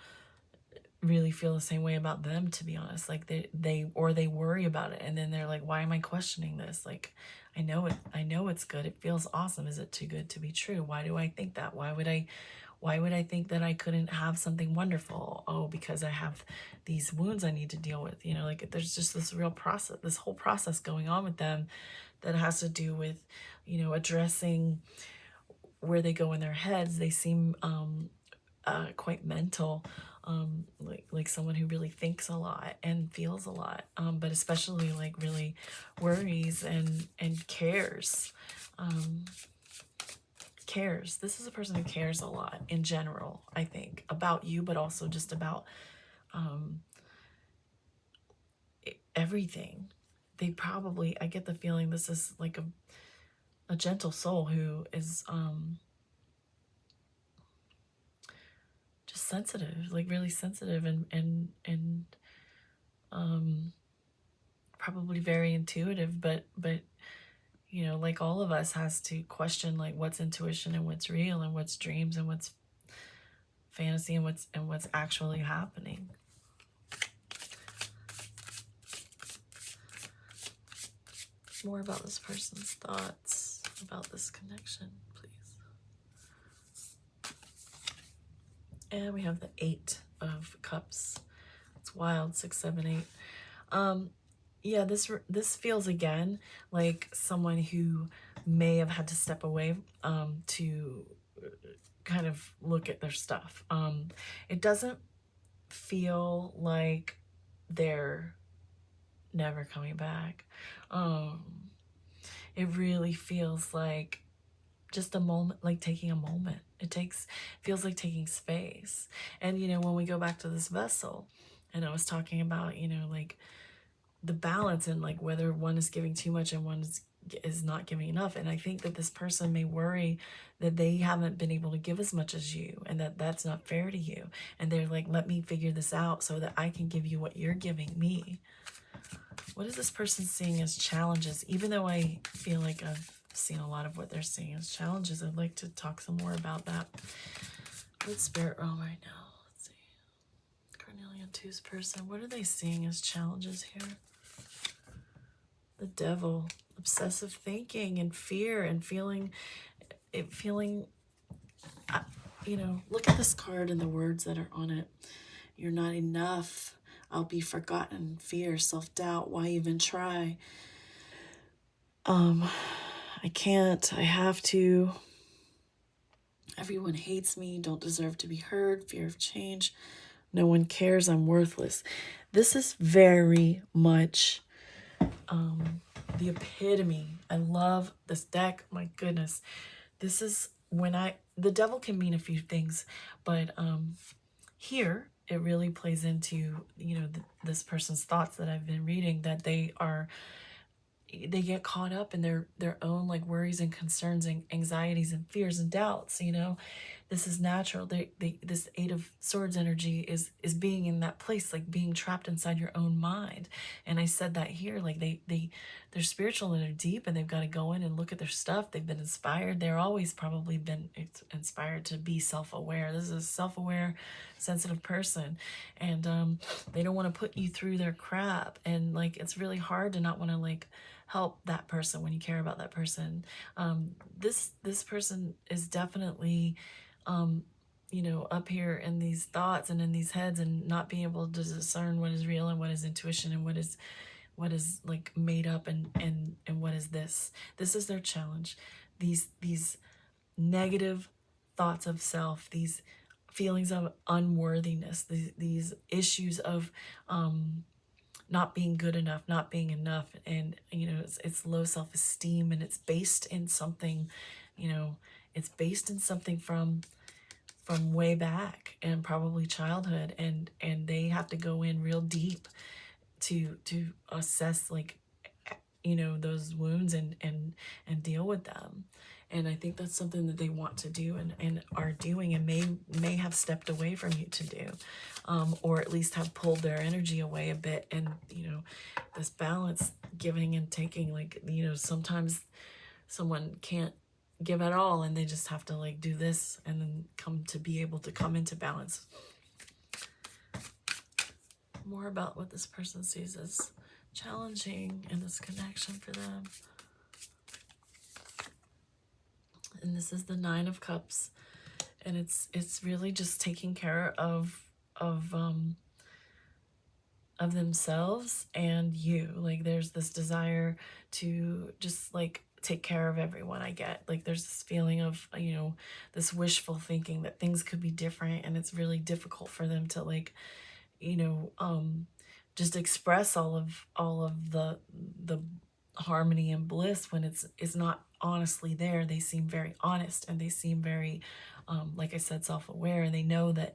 really feel the same way about them, to be honest. Like they worry about it, and then they're like, why am I questioning this? Like, I know it's good, it feels awesome. Is it too good to be true? Why do I think that? Why would I think that I couldn't have something wonderful? Oh, because I have these wounds I need to deal with. You know, like there's just this real process, this whole process going on with them that has to do with, you know, addressing where they go in their heads. They seem quite mental, like someone who really thinks a lot and feels a lot, but especially like really worries and cares. Cares. This is a person who cares a lot in general, I think, about you, but also just about everything. They probably, I get the feeling this is like a gentle soul who is just sensitive, like really sensitive, and probably very intuitive, but you know, like all of us, has to question like what's intuition and what's real, and what's dreams and what's fantasy, and what's actually happening. More about this person's thoughts about this connection, please. And we have the 8 of Cups. It's wild. 6, 7, 8. Yeah, this feels again like someone who may have had to step away to kind of look at their stuff. It doesn't feel like they're never coming back. It really feels like just a moment, like taking a moment. Feels like taking space. And you know, when we go back to this vessel, and I was talking about, you know, like the balance, and like whether one is giving too much and one is not giving enough. And I think that this person may worry that they haven't been able to give as much as you, and that's not fair to you. And they're like, let me figure this out so that I can give you what you're giving me. What is this person seeing as challenges? Even though I feel like I've seen a lot of what they're seeing as challenges, I'd like to talk some more about that with Spirit Realm right now. Let's see. Carnelian 2's person, what are they seeing as challenges here? The Devil, obsessive thinking and fear and feeling, you know, look at this card and the words that are on it. You're not enough. I'll be forgotten. Fear, self-doubt. Why even try? I can't. I have to. Everyone hates me. Don't deserve to be heard. Fear of change. No one cares. I'm worthless. This is very much the epitome. I love this deck. My goodness. This is when the Devil can mean a few things, but here it really plays into, you know, this person's thoughts that I've been reading, that they get caught up in their own like worries and concerns and anxieties and fears and doubts. You know, this is natural. This Eight of Swords energy is being in that place, like being trapped inside your own mind. And I said that here, like they're spiritual and they're deep, and they've got to go in and look at their stuff. They've been inspired. They're always probably been inspired to be self-aware. This is a self-aware, sensitive person, and they don't want to put you through their crap. And like it's really hard to not want to like help that person when you care about that person. This person is definitely you know, up here in these thoughts and in these heads, and not being able to discern what is real and what is intuition and what is like made up, and what is this. This is their challenge. These negative thoughts of self, these feelings of unworthiness, these issues of not being good enough, not being enough, and you know, it's low self-esteem, and it's based in something, you know, it's based in something from way back, and probably childhood, and they have to go in real deep to assess, like, you know, those wounds, and deal with them. And I think that's something that they want to do, and are doing, and may have stepped away from you to do, or at least have pulled their energy away a bit. And you know, this balance, giving and taking, like, you know, sometimes someone can't give at all, and they just have to like do this, and then come to be able to come into balance. More about what this person sees as challenging in this connection for them. And this is the Nine of Cups, and it's really just taking care of themselves and you. Like there's this desire to just like take care of everyone. I get, like, there's this feeling of, you know, this wishful thinking that things could be different, and it's really difficult for them to like, you know, just express all of the harmony and bliss when it's not honestly there. They seem very honest, and they seem very like I said, self-aware, and they know that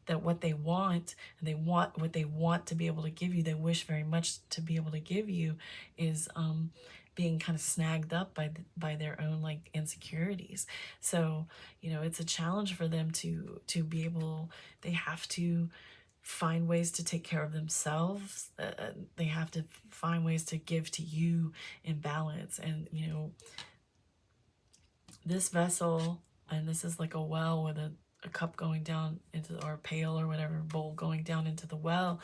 what they want, and they want what they want to be able to give you, they wish very much to be able to give you, is being kind of snagged up by their own like insecurities. So you know, it's a challenge for them to be able, they have to find ways to take care of themselves. They have to find ways to give to you in balance. And you know, this vessel, and this is like a well with a cup going down into, or a pail or whatever, bowl going down into the well.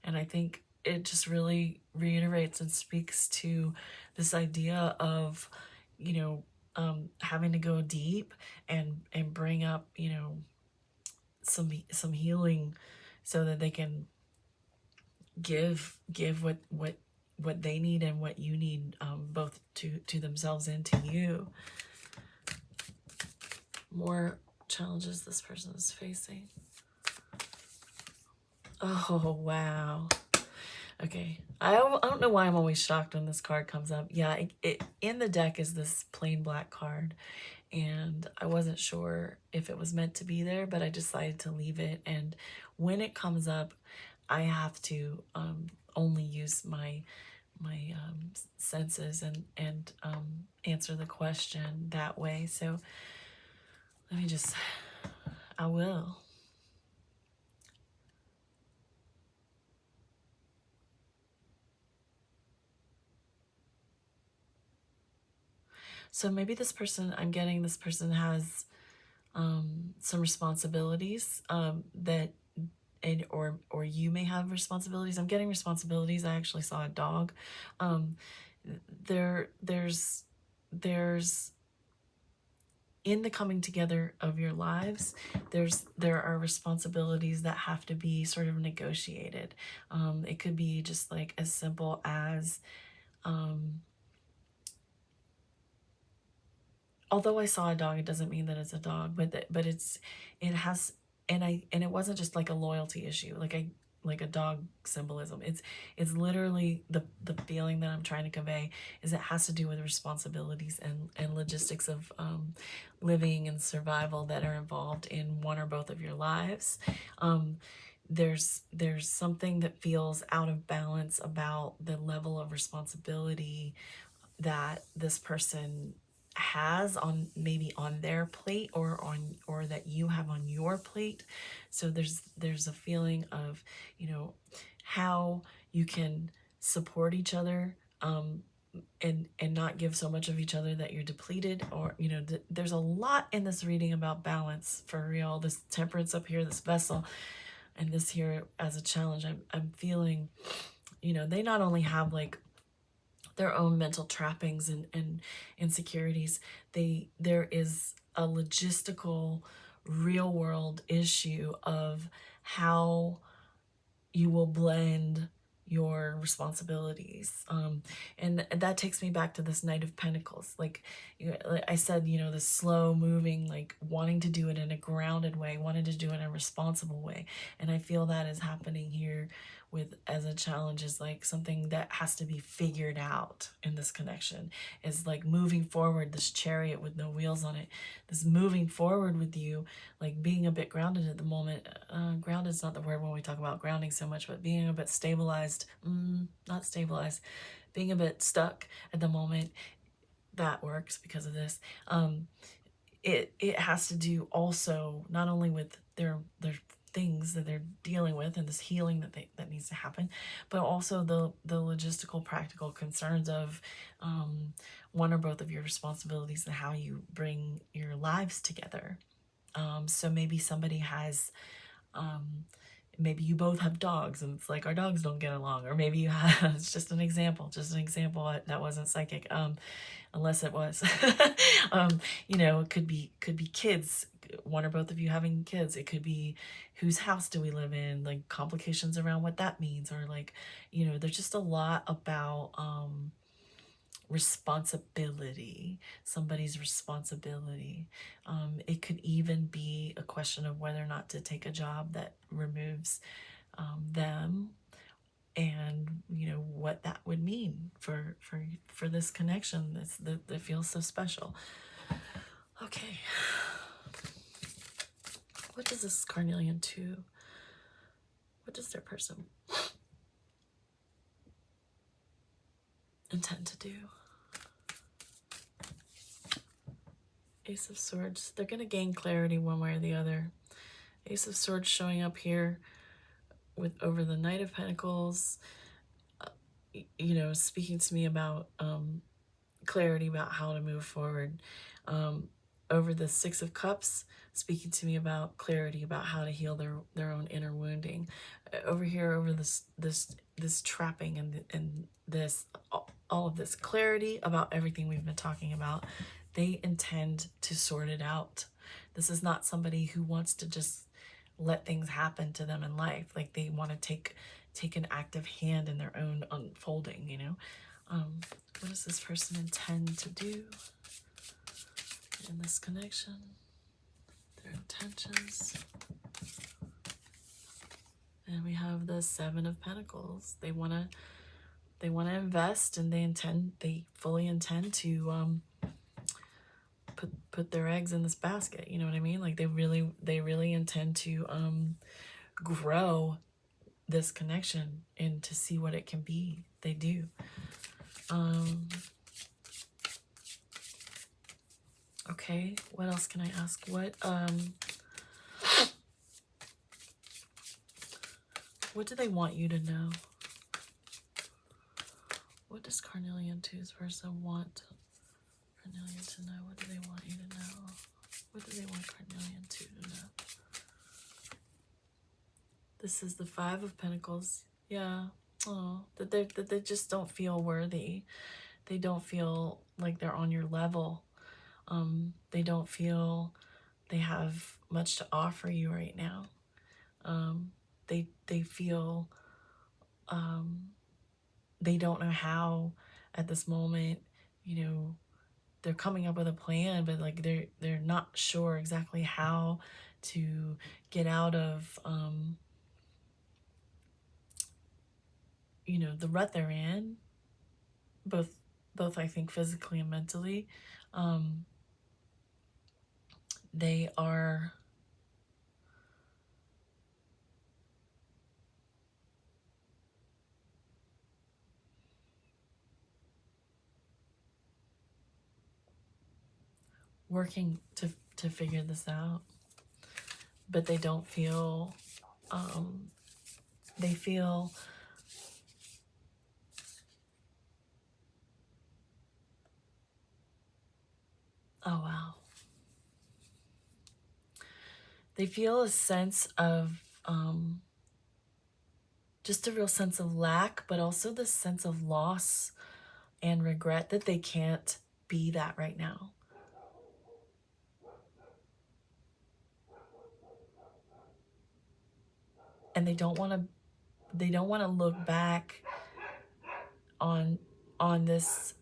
And I think it just really reiterates and speaks to this idea of, you know, having to go deep and bring up, you know, some healing, so that they can give what they need and what you need, both to themselves and to you. More challenges this person is facing. Oh, wow. Okay. I don't know why I'm always shocked when this card comes up. Yeah, it in the deck is this plain black card, and I wasn't sure if it was meant to be there, but I decided to leave it. And when it comes up, I have to only use my senses and answer the question that way. So let me just, I will. So maybe this person, I'm getting this person has some responsibilities that, and or you may have responsibilities. I'm getting responsibilities. I actually saw a dog. There's in the coming together of your lives, there are responsibilities that have to be sort of negotiated. It could be just like as simple as although I saw a dog, it doesn't mean that it's a dog, but it has, and it wasn't just like a loyalty issue, like a dog symbolism. It's literally the feeling that I'm trying to convey is it has to do with responsibilities and logistics of living and survival that are involved in one or both of your lives. There's something that feels out of balance about the level of responsibility that this person has on, maybe on their plate, or that you have on your plate. So there's a feeling of, you know, how you can support each other, and not give so much of each other that you're depleted, or, you know, there's a lot in this reading about balance, for real. This temperance up here, this vessel, and this here as a challenge. I'm feeling, you know, they not only have like their own mental trappings and insecurities, there is a logistical, real world issue of how you will blend your responsibilities, and that takes me back to this Knight of Pentacles. Like, like I said, you know, the slow moving, like wanting to do it in a grounded way, wanting to do it in a responsible way. And I feel that is happening here with, as a challenge, is like something that has to be figured out in this connection, is like moving forward, this chariot with no wheels on it, this moving forward with you, like being a bit grounded at the moment. Grounded is not the word when we talk about grounding so much, but being a bit stabilized, not stabilized, being a bit stuck at the moment. That works because of this. It has to do also not only with their things that they're dealing with and this healing that needs to happen, but also the logistical, practical concerns of one or both of your responsibilities and how you bring your lives together. So maybe somebody has, maybe you both have dogs and it's like, our dogs don't get along, or maybe you have, it's just an example, that wasn't psychic, unless it was. You know, it could be kids, one or both of you having kids. It could be, whose house do we live in, like complications around what that means, or like, you know, there's just a lot about responsibility, somebody's responsibility. It could even be a question of whether or not to take a job that removes them, and, you know, what that would mean for this connection that feels so special. Okay, what does this carnelian 2, what does their person intend to do? Ace of Swords, they're going to gain clarity one way or the other. Ace of Swords showing up here with over the Knight of Pentacles, you know, speaking to me about clarity about how to move forward. Over the Six of Cups, speaking to me about clarity about how to heal their own inner wounding. Over here, over this trapping and this, all of this clarity about everything we've been talking about. They intend to sort it out. This is not somebody who wants to just let things happen to them in life. Like, they want to take an active hand in their own unfolding, you know. What does this person intend to do in this connection? Their intentions. And we have the Seven of Pentacles. They want to invest, and they fully intend to put their eggs in this basket, you know what I mean? Like, they really intend to grow this connection and to see what it can be. They do. Okay, what else can I ask? What do they want you to know? What does Carnelian 2's person want Carnelian to know? What do they want you to know? What do they want Carnelian 2 to know? This is the Five of Pentacles. Yeah. Oh, that they just don't feel worthy. They don't feel like they're on your level. They don't feel they have much to offer you right now. They feel they don't know how at this moment, you know, they're coming up with a plan, but like they're not sure exactly how to get out of you know, the rut they're in, both I think physically and mentally. They are working to figure this out, but they don't feel, they feel, oh wow, they feel a sense of, just a real sense of lack, but also this sense of loss and regret that they can't be that right now. And they don't want to look back on this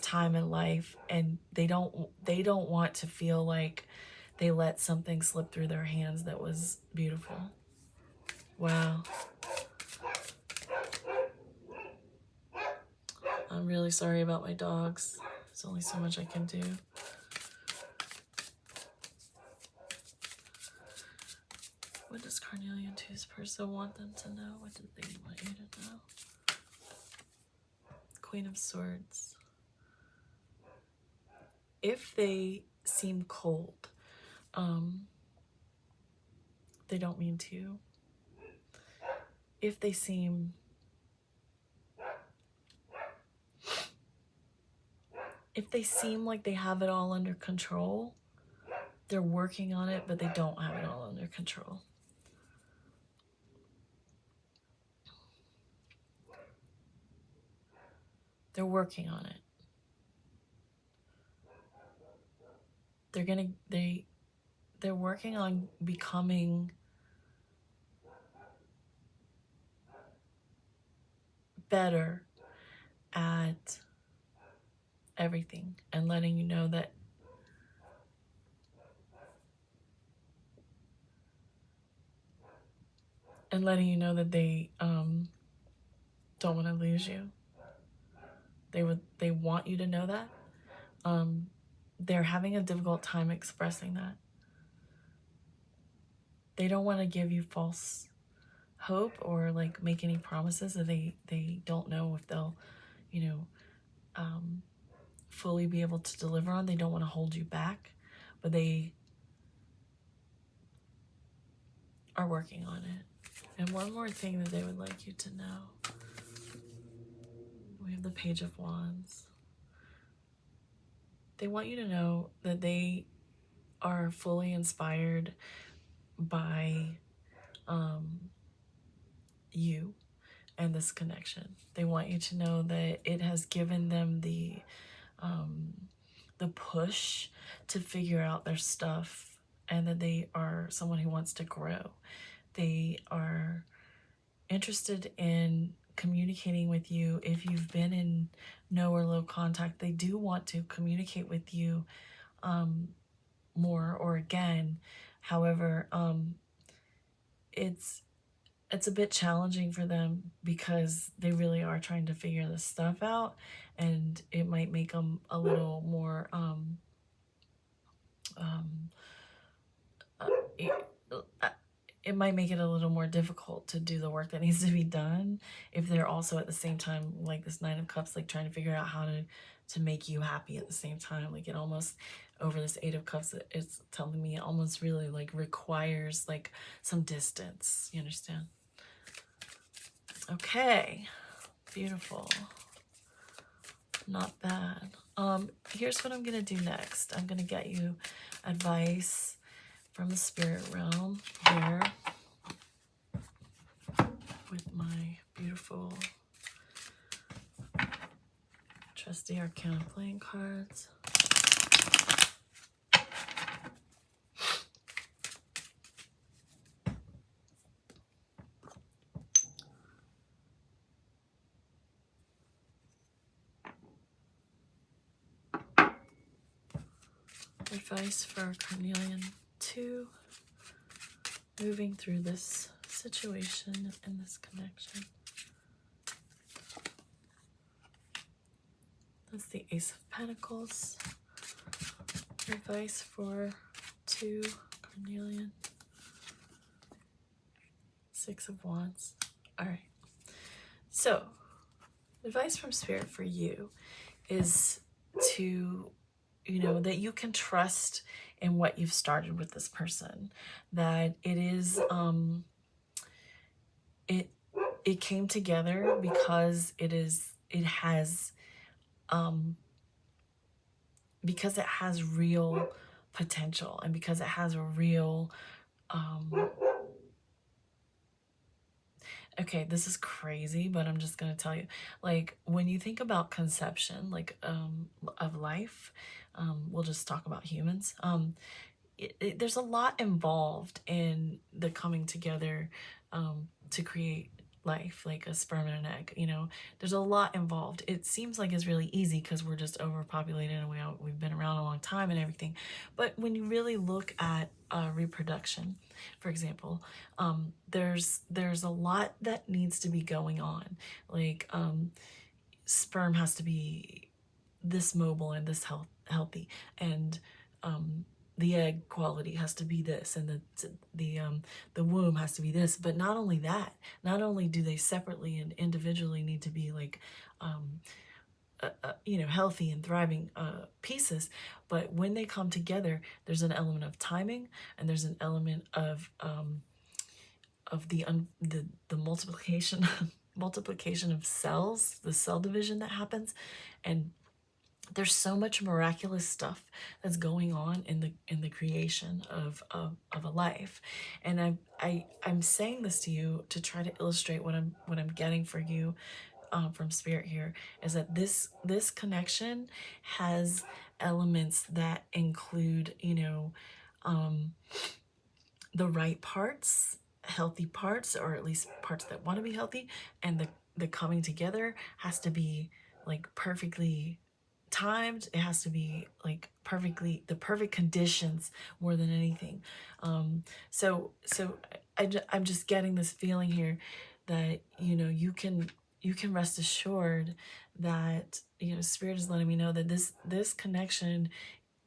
time in life, and they don't want to feel like they let something slip through their hands that was beautiful. Wow. I'm really sorry about my dogs. There's only so much I can do. What does Carnelian 2's person want them to know? What did they want you to know? Queen of Swords. If they seem cold, they don't mean to. If they seem like they have it all under control, they're working on it, but they don't have it all under control. They're working on it. They're working on becoming better at everything, and letting you know that they don't want to lose you. They want you to know that. They're having a difficult time expressing that. They don't want to give you false hope or like make any promises that they don't know if they'll, fully be able to deliver on. They don't want to hold you back, but they are working on it. And one more thing that they would like you to know. We have the Page of Wands. They want you to know that they are fully inspired by you and this connection. They want you to know that it has given them the push to figure out their stuff, and that they are someone who wants to grow. They are interested in communicating with you. If you've been in no or low contact, they do want to communicate with you more or again. However, it's a bit challenging for them because they really are trying to figure this stuff out, and it might make them a little more it might make it a little more difficult to do the work that needs to be done if they're also at the same time, like this Nine of Cups, like trying to figure out how to make you happy at the same time. Like it almost, over this Eight of Cups, it's telling me it almost really like requires like some distance. You understand? Okay, beautiful. Not bad. Here's what I'm gonna do next. I'm gonna get you advice from the spirit realm here with my beautiful trusty Arcana playing cards. Advice for Carnelian 2, moving through this situation and this connection. That's the Ace of Pentacles. Advice for 2, Carnelian. Six of Wands. All right. So, advice from Spirit for you is to you know, that you can trust in what you've started with this person, that it is, it came together because because it has real potential, and because it has a real, okay, this is crazy, but I'm just going to tell you, like, when you think about conception, like, of life, we'll just talk about humans. There's a lot involved in the coming together, to create life, like a sperm and an egg. You know, there's a lot involved. It seems like it's really easy because we're just overpopulated and we've been around a long time and everything. But when you really look at reproduction, for example, there's a lot that needs to be going on. Like, sperm has to be this mobile and this healthy, and the egg quality has to be this, and the womb has to be this. But not only that, not only do they separately and individually need to be like, you know, healthy and thriving pieces, but when they come together, there's an element of timing, and there's an element of the multiplication multiplication of cells, the cell division that happens. And there's so much miraculous stuff that's going on in the creation of a life. And I'm saying this to you to try to illustrate what I'm getting for you, from spirit here, is that this connection has elements that include, you know, the right parts, healthy parts, or at least parts that want to be healthy, and the coming together has to be like perfectly timed. It has to be like the perfect conditions more than anything. So I'm just getting this feeling here that, you know, you can rest assured that, you know, spirit is letting me know that this connection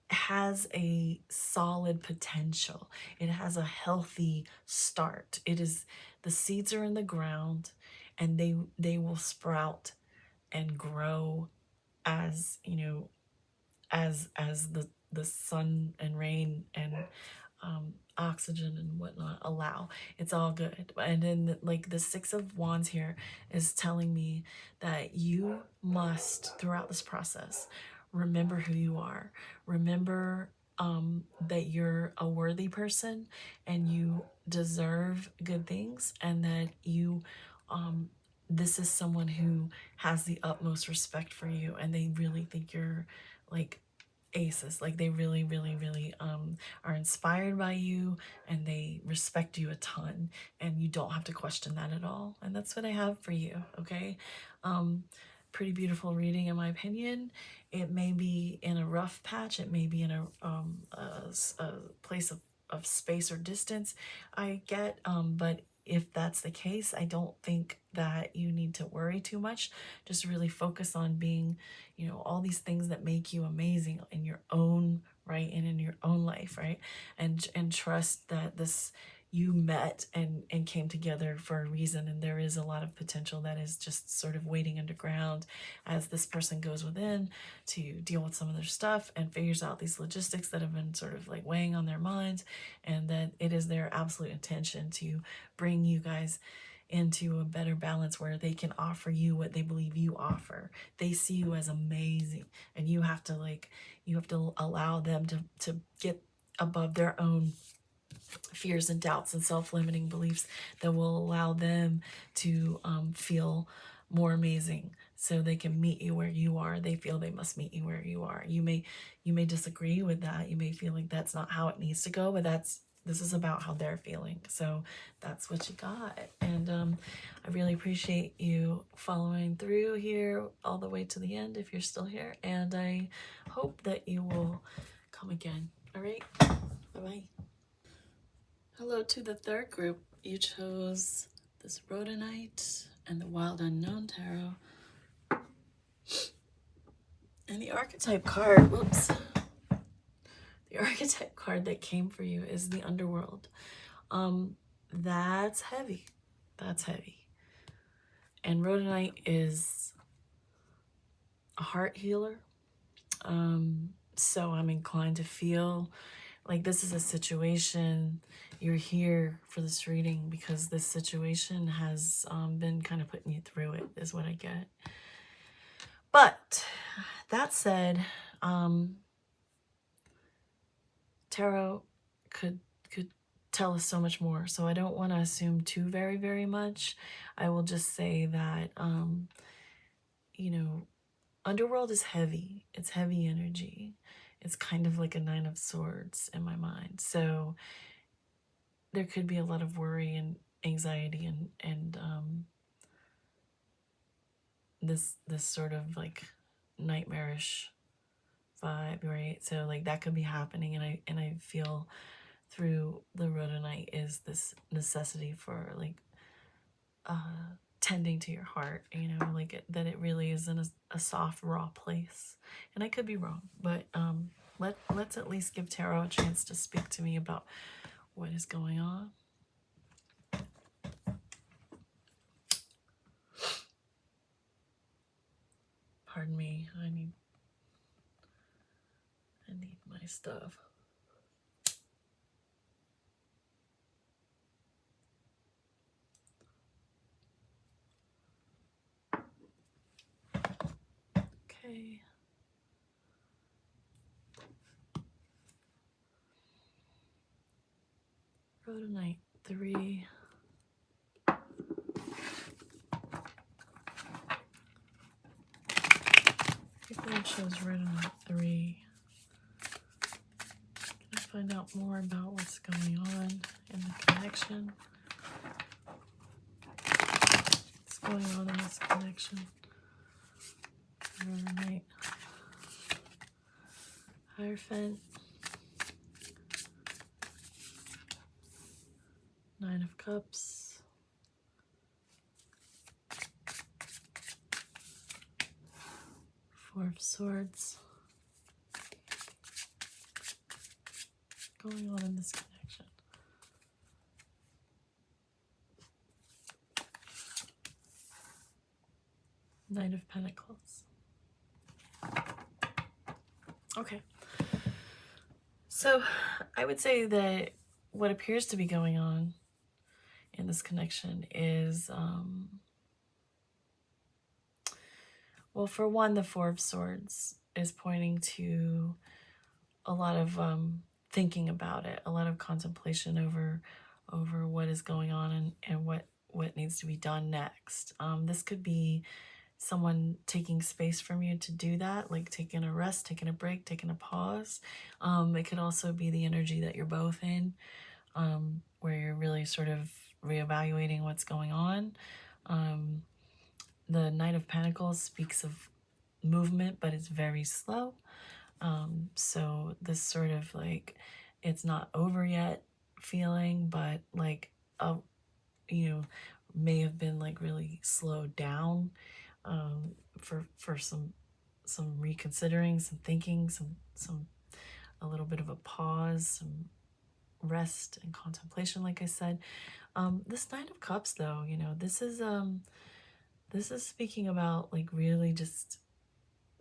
has a solid potential. It has a healthy start. It is, the seeds are in the ground, and they will sprout and grow as, you know, as the sun and rain and oxygen and whatnot allow. It's all good. And then, like, the Six of Wands here is telling me that you must, throughout this process, remember who you are. Remember that you're a worthy person, and you deserve good things, and that you, this is someone who has the utmost respect for you, and they really think you're like aces. Like, they really, really, really are inspired by you, and they respect you a ton, and you don't have to question that at all. And that's what I have for you. Okay. Pretty beautiful reading, in my opinion. It may be in a rough patch, it may be in a place of space or distance, I get, but if that's the case, I don't think that you need to worry too much. Just really focus on being, you know, all these things that make you amazing in your own right, and in your own life, right? And trust that this, you met and came together for a reason, and there is a lot of potential that is just sort of waiting underground as this person goes within to deal with some of their stuff and figures out these logistics that have been sort of like weighing on their minds, and that it is their absolute intention to bring you guys into a better balance where they can offer you what they believe you offer. They see you as amazing, and you have to allow them to get above their own fears and doubts and self-limiting beliefs that will allow them to feel more amazing, so they can meet you where you are. They feel they must meet you where you are. You may disagree with that. You may feel like that's not how it needs to go, but this is about how they're feeling. So that's what you got. And I really appreciate you following through here all the way to the end if you're still here, and I hope that you will come again. All right, bye-bye. Hello to the third group. You chose this rhodonite and the Wild Unknown Tarot. And the archetype card, whoops. The archetype card that came for you is the Underworld. That's heavy. That's heavy. And rhodonite is a heart healer. So I'm inclined to feel like this is a situation, you're here for this reading because this situation has been kind of putting you through it, is what I get. But that said, tarot could tell us so much more. So I don't want to assume too very much. I will just say that, you know, underworld is heavy. It's heavy energy. It's kind of like a 9 of Swords in my mind. So there could be a lot of worry and anxiety and this sort of like nightmarish vibe, right? So like that could be happening, and I feel through the rhodonite is this necessity for like tending to your heart, you know, like that it really is in a soft, raw place. And I could be wrong, but let's at least give tarot a chance to speak to me about what is going on. Pardon me, I need my stuff. Okay. Rhodonite 3. It shows Rhodonite 3. Can I find out more about what's going on in the connection? What's going on in this connection? Rhodonite. Hierophant. 9 of Cups. Four of Swords. What's going on in this connection? Knight of Pentacles. Okay. So I would say that what appears to be going on in this connection is, well, for one, the Four of Swords is pointing to a lot of thinking about it, a lot of contemplation over what is going on and what needs to be done next. This could be someone taking space from you to do that, like taking a rest, taking a break, taking a pause. It could also be the energy that you're both in, where you're really sort of reevaluating what's going on. The Knight of Pentacles speaks of movement, but it's very slow. So this sort of like, it's not over yet feeling, but like, you know, may have been like really slowed down, for some reconsidering, some thinking, some a little bit of a pause, some rest and contemplation, like I said. This Knight of Cups, though, you know, this is speaking about like really just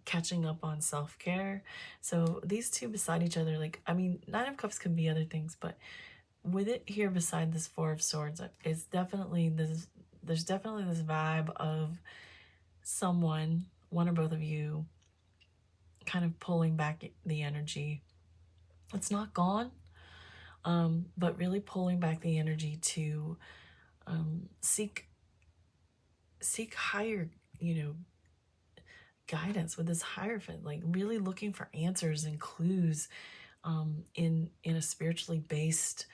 catching up on self-care. So these two beside each other, like, I mean, Nine of Cups could be other things, but with it here beside this Four of Swords, it's definitely this, there's definitely this vibe of someone, one or both of you, kind of pulling back the energy. It's not gone, but really pulling back the energy to seek higher, you know, guidance with this Hierophant, like really looking for answers and clues in a spiritually based,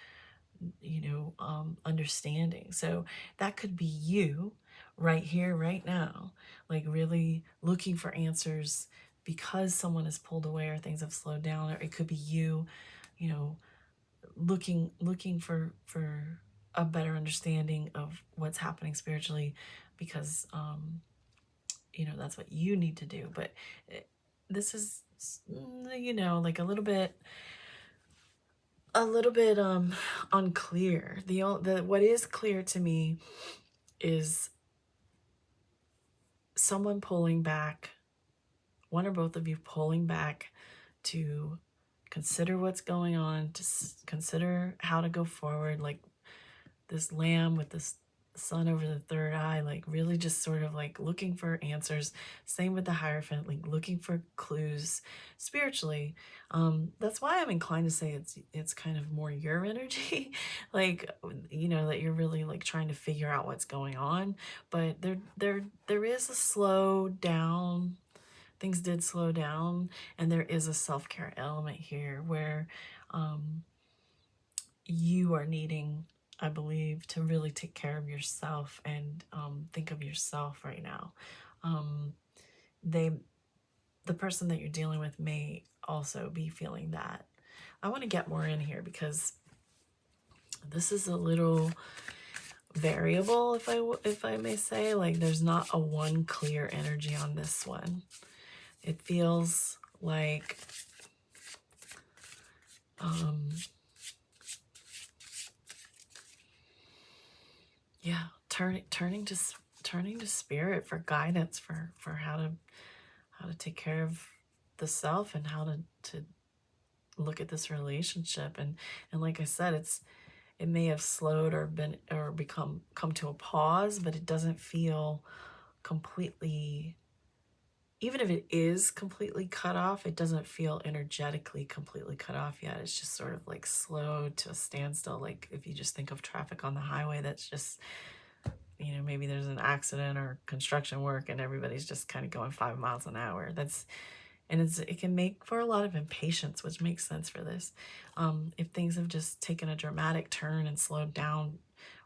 you know, understanding. So that could be you right here, right now, like really looking for answers because someone has pulled away or things have slowed down. Or it could be you, you know, looking for a better understanding of what's happening spiritually because you know, that's what you need to do. But this is, you know, like a little bit unclear. The what is clear to me is someone pulling back, one or both of you pulling back to consider what's going on, to consider how to go forward, like this lamb with this sun over the third eye, like really just sort of like looking for answers. Same with the Hierophant, like looking for clues spiritually. That's why I'm inclined to say it's kind of more your energy, like, you know, that you're really like trying to figure out what's going on. But there is a slow down. Things did slow down, and there is a self-care element here where you are needing, I believe, to really take care of yourself and think of yourself right now. The person that you're dealing with may also be feeling that. I want to get more in here because this is a little variable, if I may say. Like, there's not a one clear energy on this one. It feels like yeah, turning to spirit for guidance, for how to take care of the self, and how to look at this relationship. And like I said, it may have slowed or come to a pause, but it doesn't feel completely, even if it is completely cut off, it doesn't feel energetically completely cut off yet. It's just sort of like slowed to a standstill. Like if you just think of traffic on the highway, that's just, you know, maybe there's an accident or construction work and everybody's just kind of going 5 miles an hour. It can make for a lot of impatience, which makes sense for this. If things have just taken a dramatic turn and slowed down,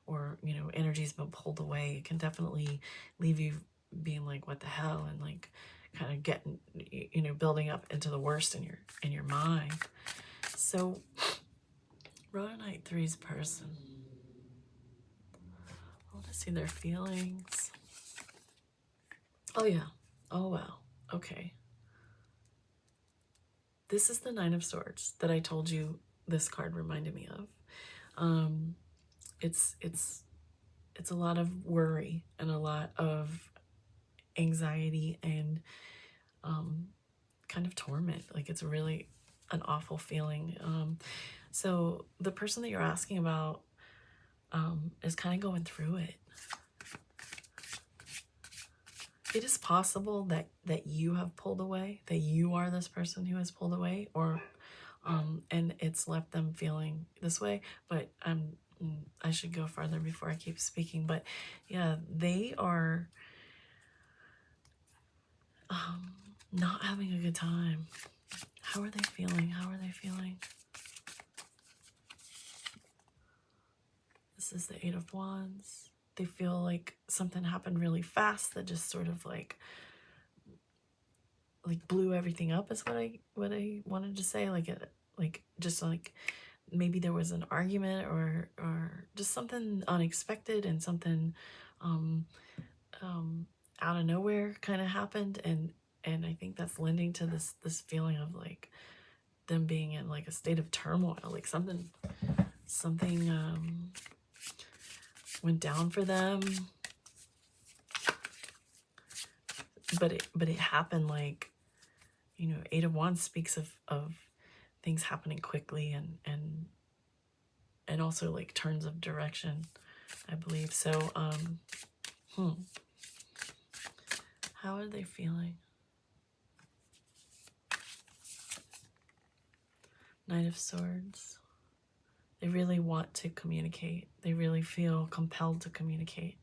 or, you know, energy's been pulled away, it can definitely leave you being like, what the hell, and like kind of getting, you know, building up into the worst in your mind. So Rhodonite 3's person, I want to see their feelings. Oh yeah. Oh wow. Okay. This is the Nine of Swords that I told you this card reminded me of. It's a lot of worry and a lot of anxiety and kind of torment. Like, it's really an awful feeling. So the person that you're asking about is kind of going through it. It is possible that you have pulled away, that you are this person who has pulled away, or and it's left them feeling this way. But I should go further before I keep speaking. But yeah, they are not having a good time. How are they feeling? How are they feeling? This is the Eight of Wands. They feel like something happened really fast that just sort of like blew everything up, is what I wanted to say. Like just like maybe there was an argument or just something unexpected, and something out of nowhere kind of happened, and I think that's lending to this feeling of like them being in like a state of turmoil. Like something went down for them, but it happened like, you know, Eight of Wands speaks of things happening quickly and also like turns of direction, I believe. So how are they feeling? Knight of Swords. They really want to communicate. They really feel compelled to communicate.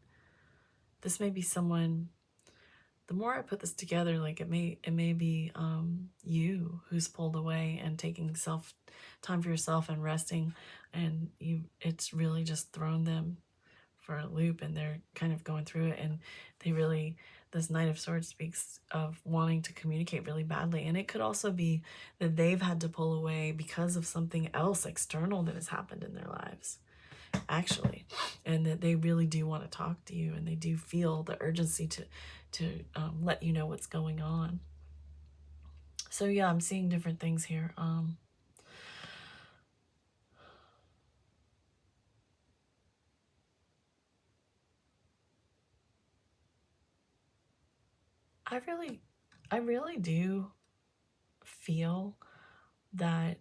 This may be someone, the more I put this together, like it may be you who's pulled away and taking time for yourself and resting, and it's really just thrown them for a loop, and they're kind of going through it, and this Knight of Swords speaks of wanting to communicate really badly. And it could also be that they've had to pull away because of something else external that has happened in their lives, actually, and that they really do want to talk to you, and they do feel the urgency to let you know what's going on. So yeah, I'm seeing different things here. I really do feel that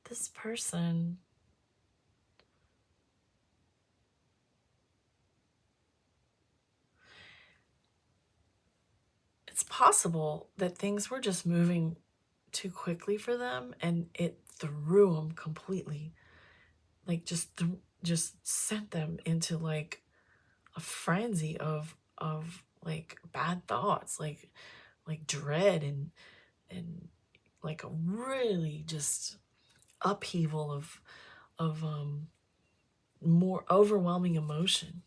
this person it's possible that things were just moving too quickly for them and it threw them completely, like just sent them into like a frenzy of like bad thoughts, like dread and like a really just upheaval of more overwhelming emotion.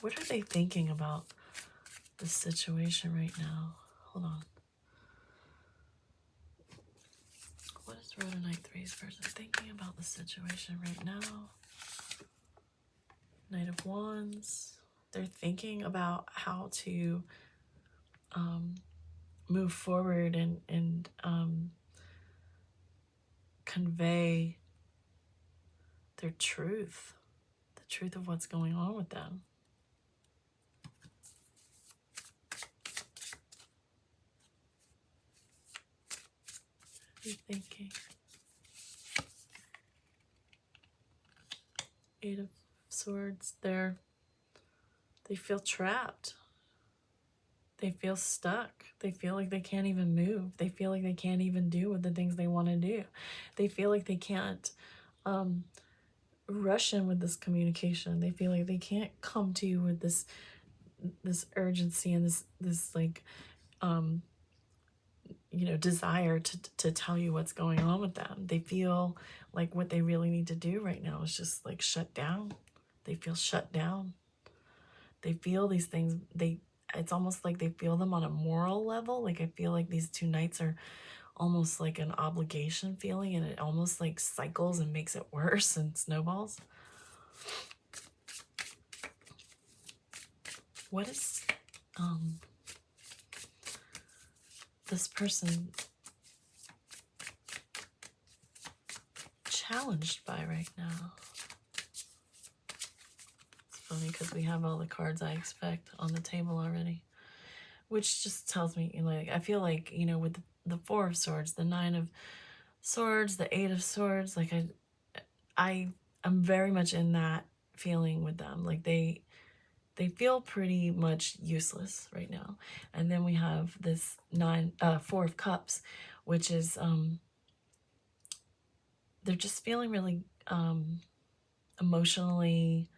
What are they thinking about the situation right now? Hold on. What is rhodonite 3's person thinking about the situation right now? Knight of Wands. They're thinking about how to move forward and convey their truth, the truth of what's going on with them. What are you thinking? Eight of Swords. They feel trapped. They feel stuck. They feel like they can't even move. They feel like they can't even do what the things they want to do. They feel like they can't rush in with this communication. They feel like they can't come to you with this urgency and this like you know, desire to tell you what's going on with them. They feel like what they really need to do right now is just like shut down. They feel shut down. They feel these things. It's almost like they feel them on a moral level. Like I feel like these two knights are almost like an obligation feeling, and it almost like cycles and makes it worse and snowballs. What is this person challenged by right now? It's funny because we have all the cards I expect on the table already, which just tells me, like, I feel like, you know, with the Four of Swords, the Nine of Swords, the Eight of Swords, like I'm very much in that feeling with them. Like they feel pretty much useless right now. And then we have this Four of Cups, which is they're just feeling really emotionally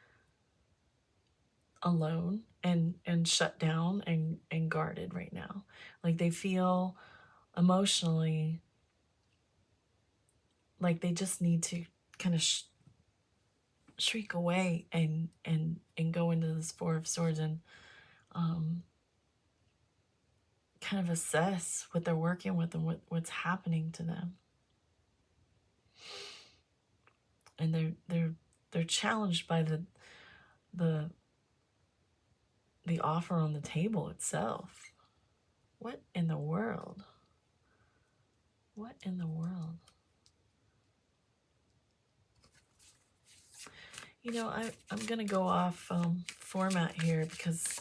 alone and shut down and guarded right now. Like they feel emotionally like they just need to kind of shriek away and go into this Four of Swords and kind of assess what they're working with and what's happening to them. And they're challenged by the offer on the table itself. What in the world? What in the world? You know, I'm gonna go off format here because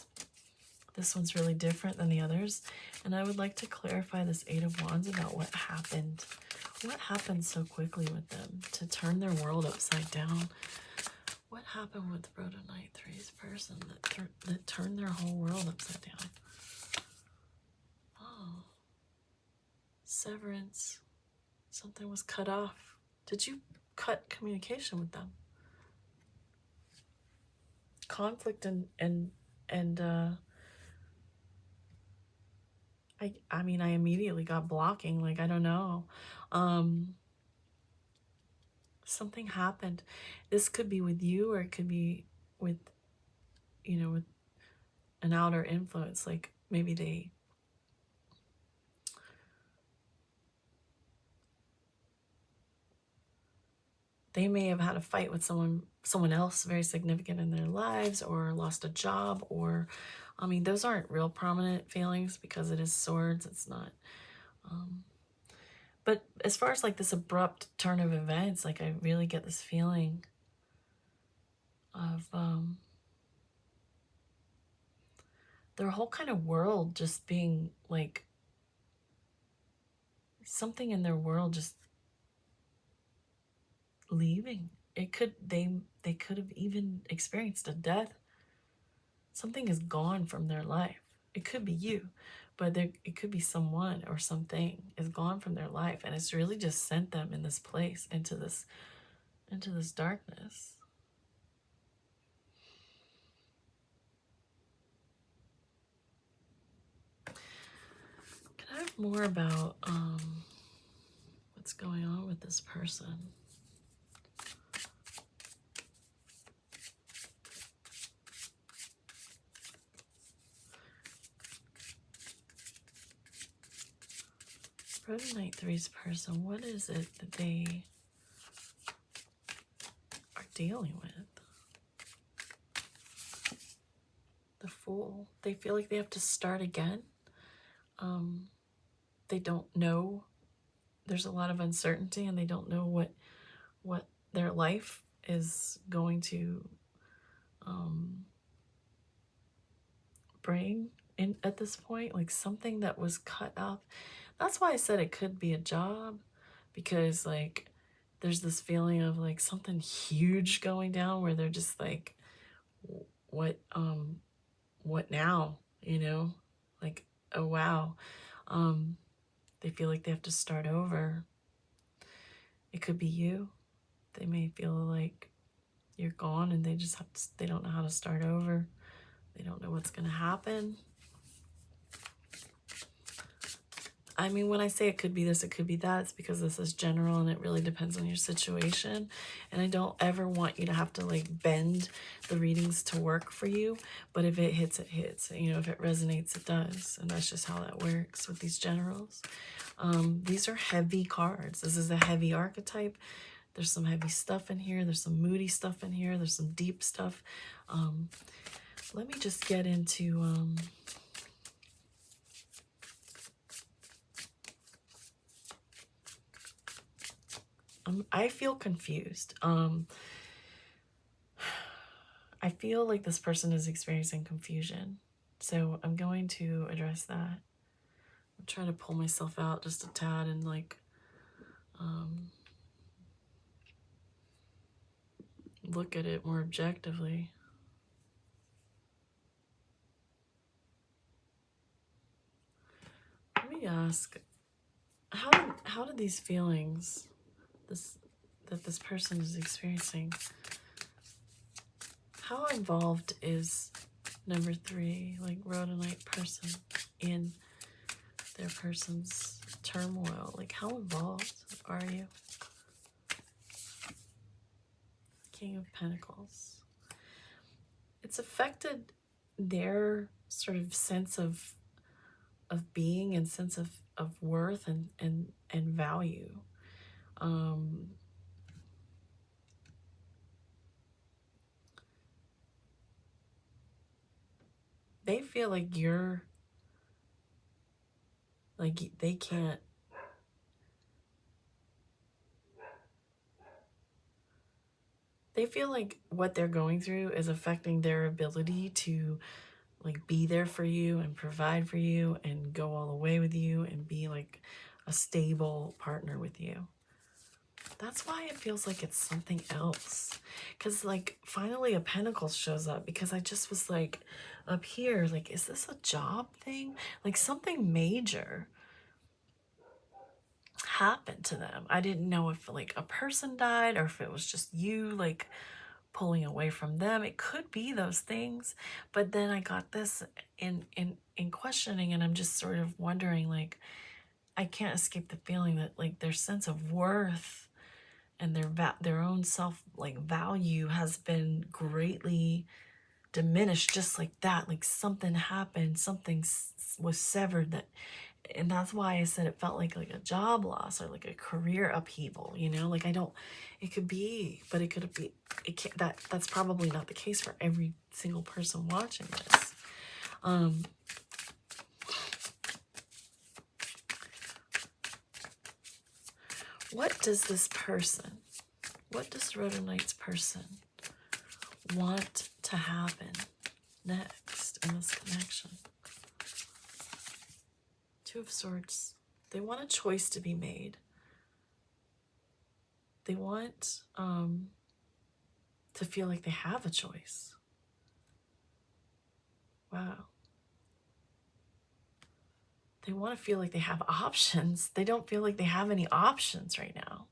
this one's really different than the others, and I would like to clarify this Eight of Wands about what happened. What happened so quickly with them to turn their world upside down? What happened with rhodonite 3's person that turned their whole world upside down? Oh, severance. Something was cut off. Did you cut communication with them? Conflict and I mean, I immediately got blocking. Like, I don't know. Something happened. This could be with you, or it could be with, you know, with an outer influence. Like maybe they may have had a fight with someone else very significant in their lives, or lost a job, or I mean, those aren't real prominent feelings because it is swords. It's not but as far as like this abrupt turn of events, like I really get this feeling of their whole kind of world just being like, something in their world just leaving. It could, they could have even experienced a death. Something is gone from their life. It could be you, but it could be someone or something is gone from their life, and it's really just sent them in this place, into this darkness. Can I have more about what's going on with this person? Rhodonite 3's person, what is it that they are dealing with? The Fool. They feel like they have to start again. They don't know. There's a lot of uncertainty, and they don't know what their life is going to bring in at this point. Like something that was cut off. That's why I said it could be a job, because like there's this feeling of like something huge going down where they're just like, what now, you know, like, oh wow. They feel like they have to start over. It could be you. They may feel like you're gone and they just have to, they don't know how to start over. They don't know what's going to happen. I mean, when I say it could be this, it could be that, it's because this is general and it really depends on your situation. And I don't ever want you to have to like bend the readings to work for you. But if it hits, it hits. You know, if it resonates, it does. And that's just how that works with these generals. These are heavy cards. This is a heavy archetype. There's some heavy stuff in here. There's some moody stuff in here. There's some deep stuff. Let me just get into... I feel confused. I feel like this person is experiencing confusion. So I'm going to address that. I'm trying to pull myself out just a tad and like look at it more objectively. Let me ask, how did these feelings that this person is experiencing, how involved is number 3, like rhodonite person, in their person's turmoil? Like how involved are you? King of Pentacles. It's affected their sort of sense of being and sense of worth and value. They feel like you're like they can't they feel like what they're going through is affecting their ability to like be there for you and provide for you and go all the way with you and be like a stable partner with you. That's why it feels like it's something else. Because like finally a Pentacles shows up, because I just was like up here, like, is this a job thing? Like something major happened to them. I didn't know if like a person died or if it was just you like pulling away from them. It could be those things. But then I got this in questioning, and I'm just sort of wondering, like, I can't escape the feeling that like their sense of worth and their own self like value has been greatly diminished, just like that. Like something happened, something was severed, that, and that's why I said it felt like a job loss or like a career upheaval, you know. Like I don't, it could be, but it could be, it can't, that's probably not the case for every single person watching this. What does this person, what does Rhodonite's person want to happen next in this connection? Two of Swords. They want a choice to be made. They want to feel like they have a choice. Wow. They want to feel like they have options. They don't feel like they have any options right now.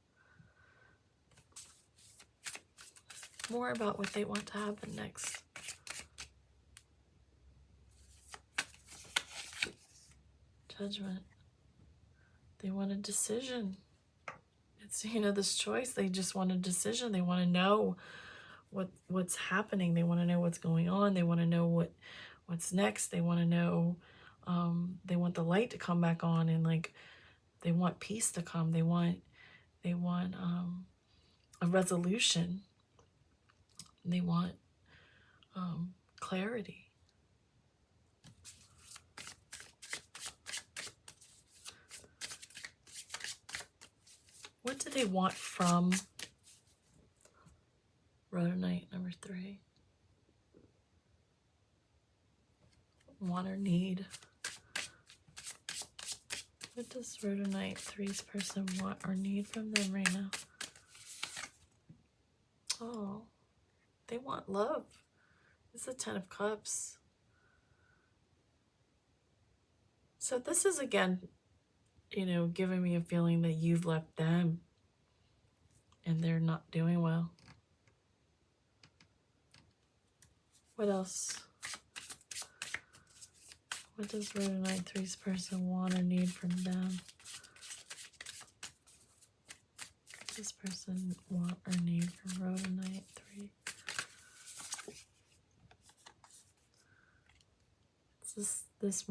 More about what they want to happen next. Judgment. They want a decision. It's, you know, this choice. They just want a decision. They want to know what's happening. They want to know what's going on. They want to know what's next. They want to know, they want the light to come back on, and like they want peace to come. They want a resolution. They want clarity. What do they want from rhodonite number 3? Want or need? What does rhodonite 3's person want or need from them right now? Oh, they want love. It's the 10 of Cups. So this is, again, you know, giving me a feeling that you've left them and they're not doing well. What else? What does rhodonite 3's person want or need from them? What does this person want or need from rhodonite 3? It's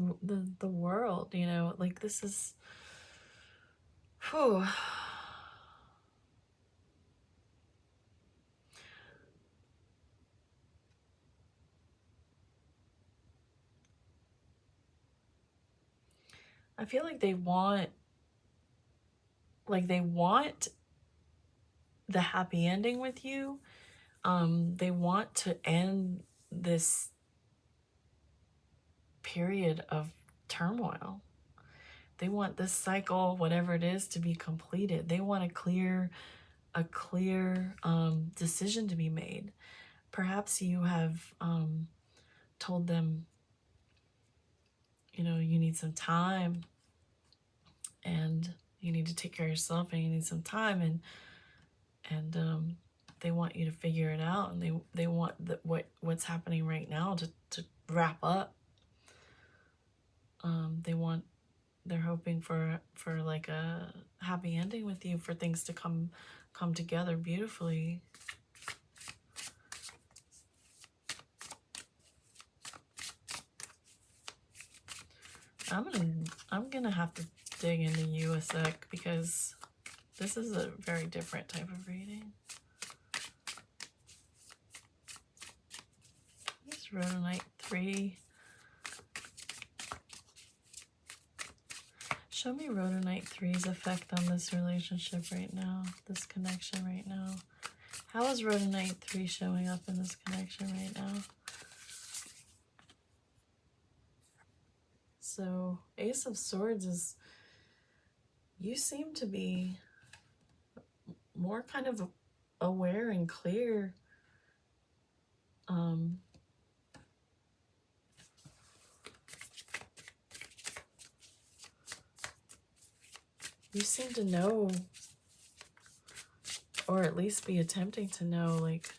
the world, you know, like this is, whew. I feel like they want the happy ending with you. They want to end this period of turmoil. They want this cycle, whatever it is, to be completed. They want a clear decision to be made. Perhaps you have told them, you know, you need some time and you need to take care of yourself and you need some time, and they want you to figure it out, and they want what's happening right now to wrap up. They're hoping for like a happy ending with you, for things to come together beautifully. I'm gonna have to dig into you a sec, because this is a very different type of reading. This rhodonite 3. Show me rhodonite 3's effect on this relationship right now, this connection right now. How is rhodonite 3 showing up in this connection right now? So, Ace of Swords is, you seem to be more kind of aware and clear. You seem to know, or at least be attempting to know, like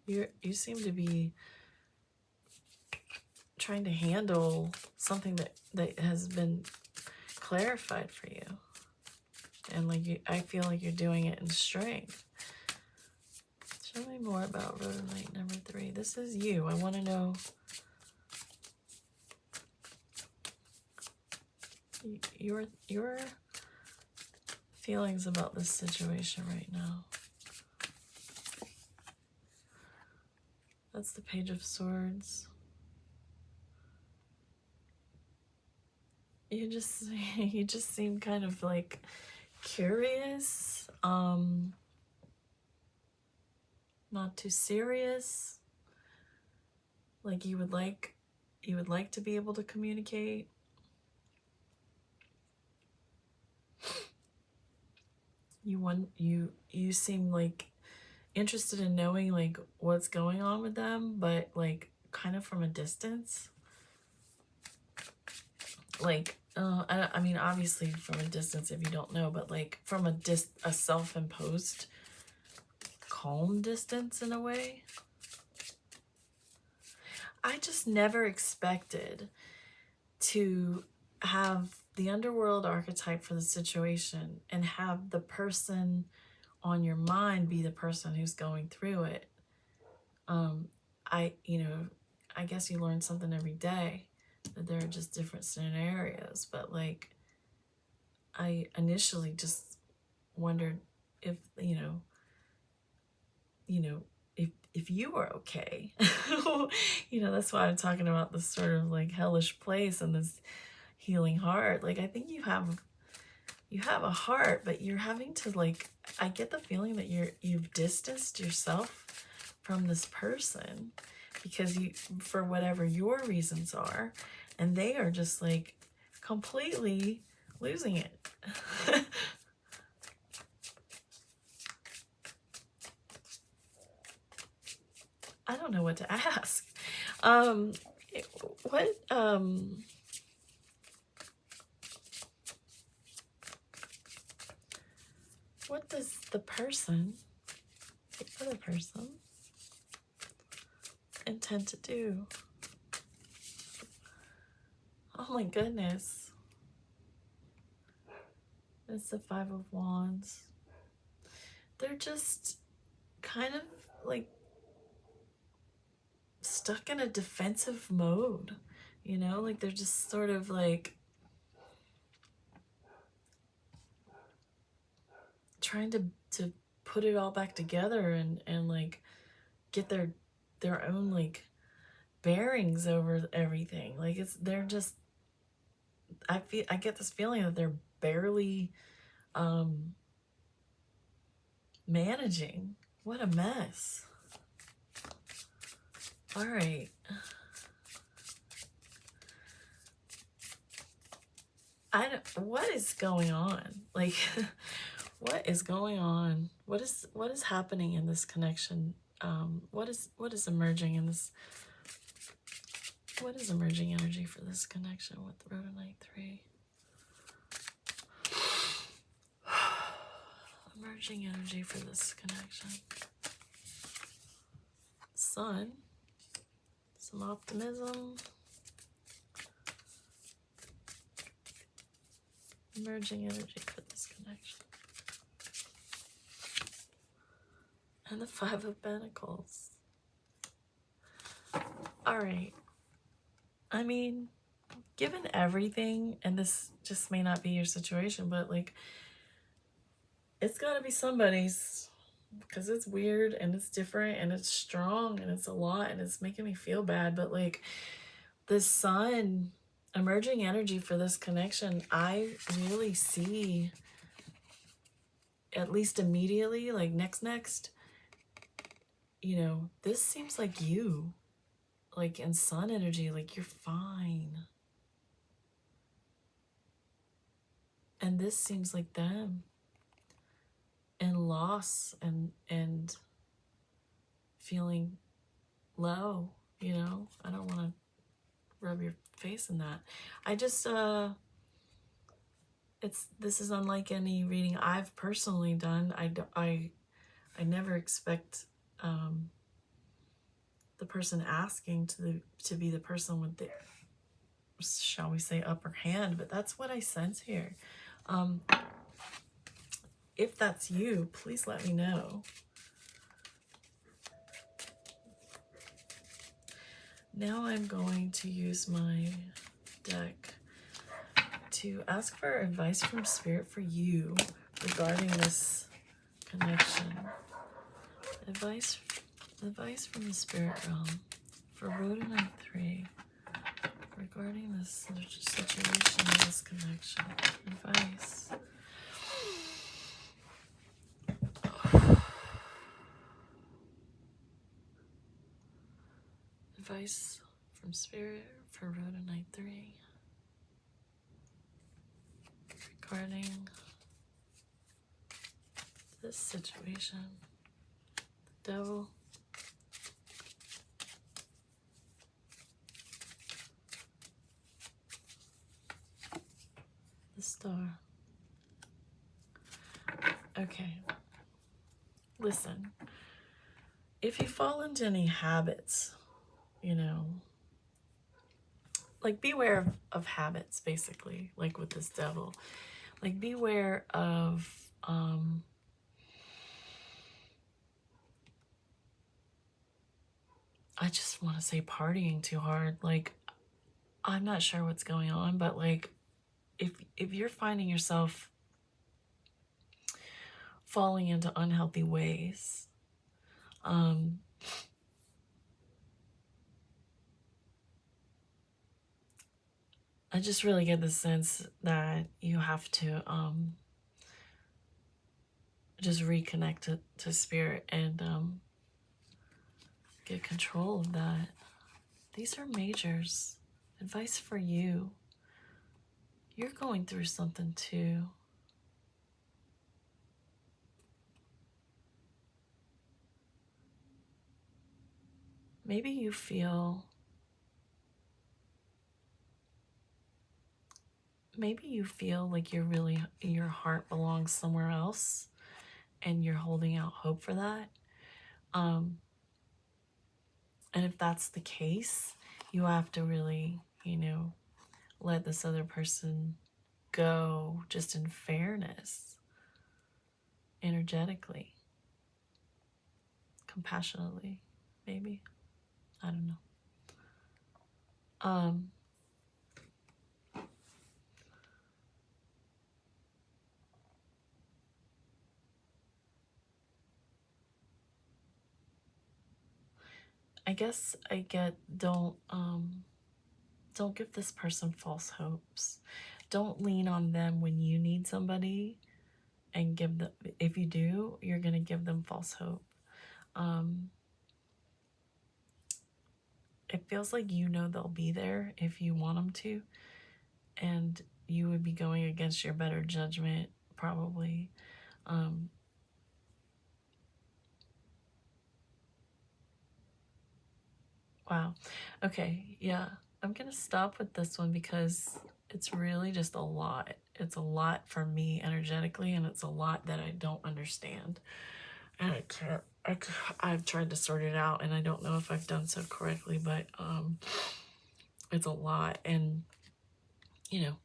you seem to be trying to handle something that has been clarified for you, and like I feel like you're doing it in strength. Show me more about rhodonite number 3. This is you. I want to know your feelings about this situation right now. That's the Page of Swords. You just seem kind of like curious, not too serious. Like you would like to be able to communicate. you seem like interested in knowing like what's going on with them, but like kind of from a distance. Like I mean, obviously from a distance if you don't know, but like from a self-imposed calm distance in a way. I just never expected to have the underworld archetype for the situation and have the person on your mind be the person who's going through it. I guess you learn something every day, that there are just different scenarios, but like I initially just wondered if if you were okay. That's why I'm talking about this sort of like hellish place and this healing heart. Like I think you have a heart, but you're having to like, I get the feeling that you've distanced yourself from this person because for whatever your reasons are, and they are just like completely losing it. I don't know what to ask. What does the other person, intend to do? Oh my goodness. It's the Five of Wands. They're just kind of like stuck in a defensive mode, like they're just sort of like trying to put it all back together and like get their own like bearings over everything. Like they're just, I get this feeling that they're barely managing. What a mess. All right. What is going on? Like, what is going on? What is happening in this connection? What is emerging in this? What is emerging energy for this connection with rhodonite 3? Emerging energy for this connection. Sun. Some optimism. Emerging energy for this connection. And the Five of Pentacles. All right. I mean, given everything, and this just may not be your situation, but like, it's got to be somebody's, because it's weird and it's different and it's strong and it's a lot and it's making me feel bad. But like the Sun, emerging energy for this connection, I really see, at least immediately, like next, this seems like you, like in Sun energy, like you're fine. And this seems like them. And loss and feeling low, I don't want to rub your face in that. I just this is unlike any reading I've personally done. I never expect the person asking to be the person with the, shall we say, upper hand, but that's what I sense here. If that's you, please let me know. Now I'm going to use my deck to ask for advice from Spirit for you regarding this connection. Advice from the Spirit realm for rhodonite 3 regarding this situation, this connection. Advice. Advice from Spirit for rhodonite 3 regarding this situation. The Devil. The Star. Okay. Listen. If you fall into any habits, you know, like beware of habits, basically, like with this Devil. Like beware of I just want to say partying too hard. Like, I'm not sure what's going on, but like if you're finding yourself falling into unhealthy ways, I just really get the sense that you have to just reconnect to spirit and get control of that. These are majors. Advice for you. You're going through something too. Maybe you feel like your heart belongs somewhere else and you're holding out hope for that. And if that's the case, you have to really, you know, let this other person go just in fairness, energetically, compassionately, maybe. I don't know. I guess I get don't give this person false hopes. Don't lean on them when you need somebody and give them, if you do, you're gonna give them false hope. It feels like you know they'll be there if you want them to, and you would be going against your better judgment, probably. Wow. Okay, yeah. I'm gonna stop with this one because it's really just a lot. It's a lot for me energetically, and it's a lot that I don't understand. And I've tried to sort it out, and I don't know if I've done so correctly, but it's a lot. And, you know,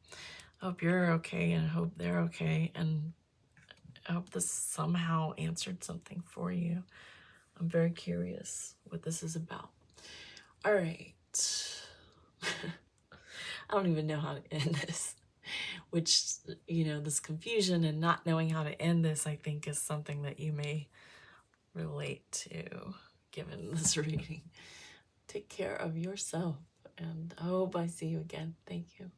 I hope you're okay, and I hope they're okay, and I hope this somehow answered something for you. I'm very curious what this is about. All right. I don't even know how to end this, which, you know, this confusion and not knowing how to end this, I think, is something that you may relate to given this reading. Take care of yourself, and I hope I see you again. Thank you.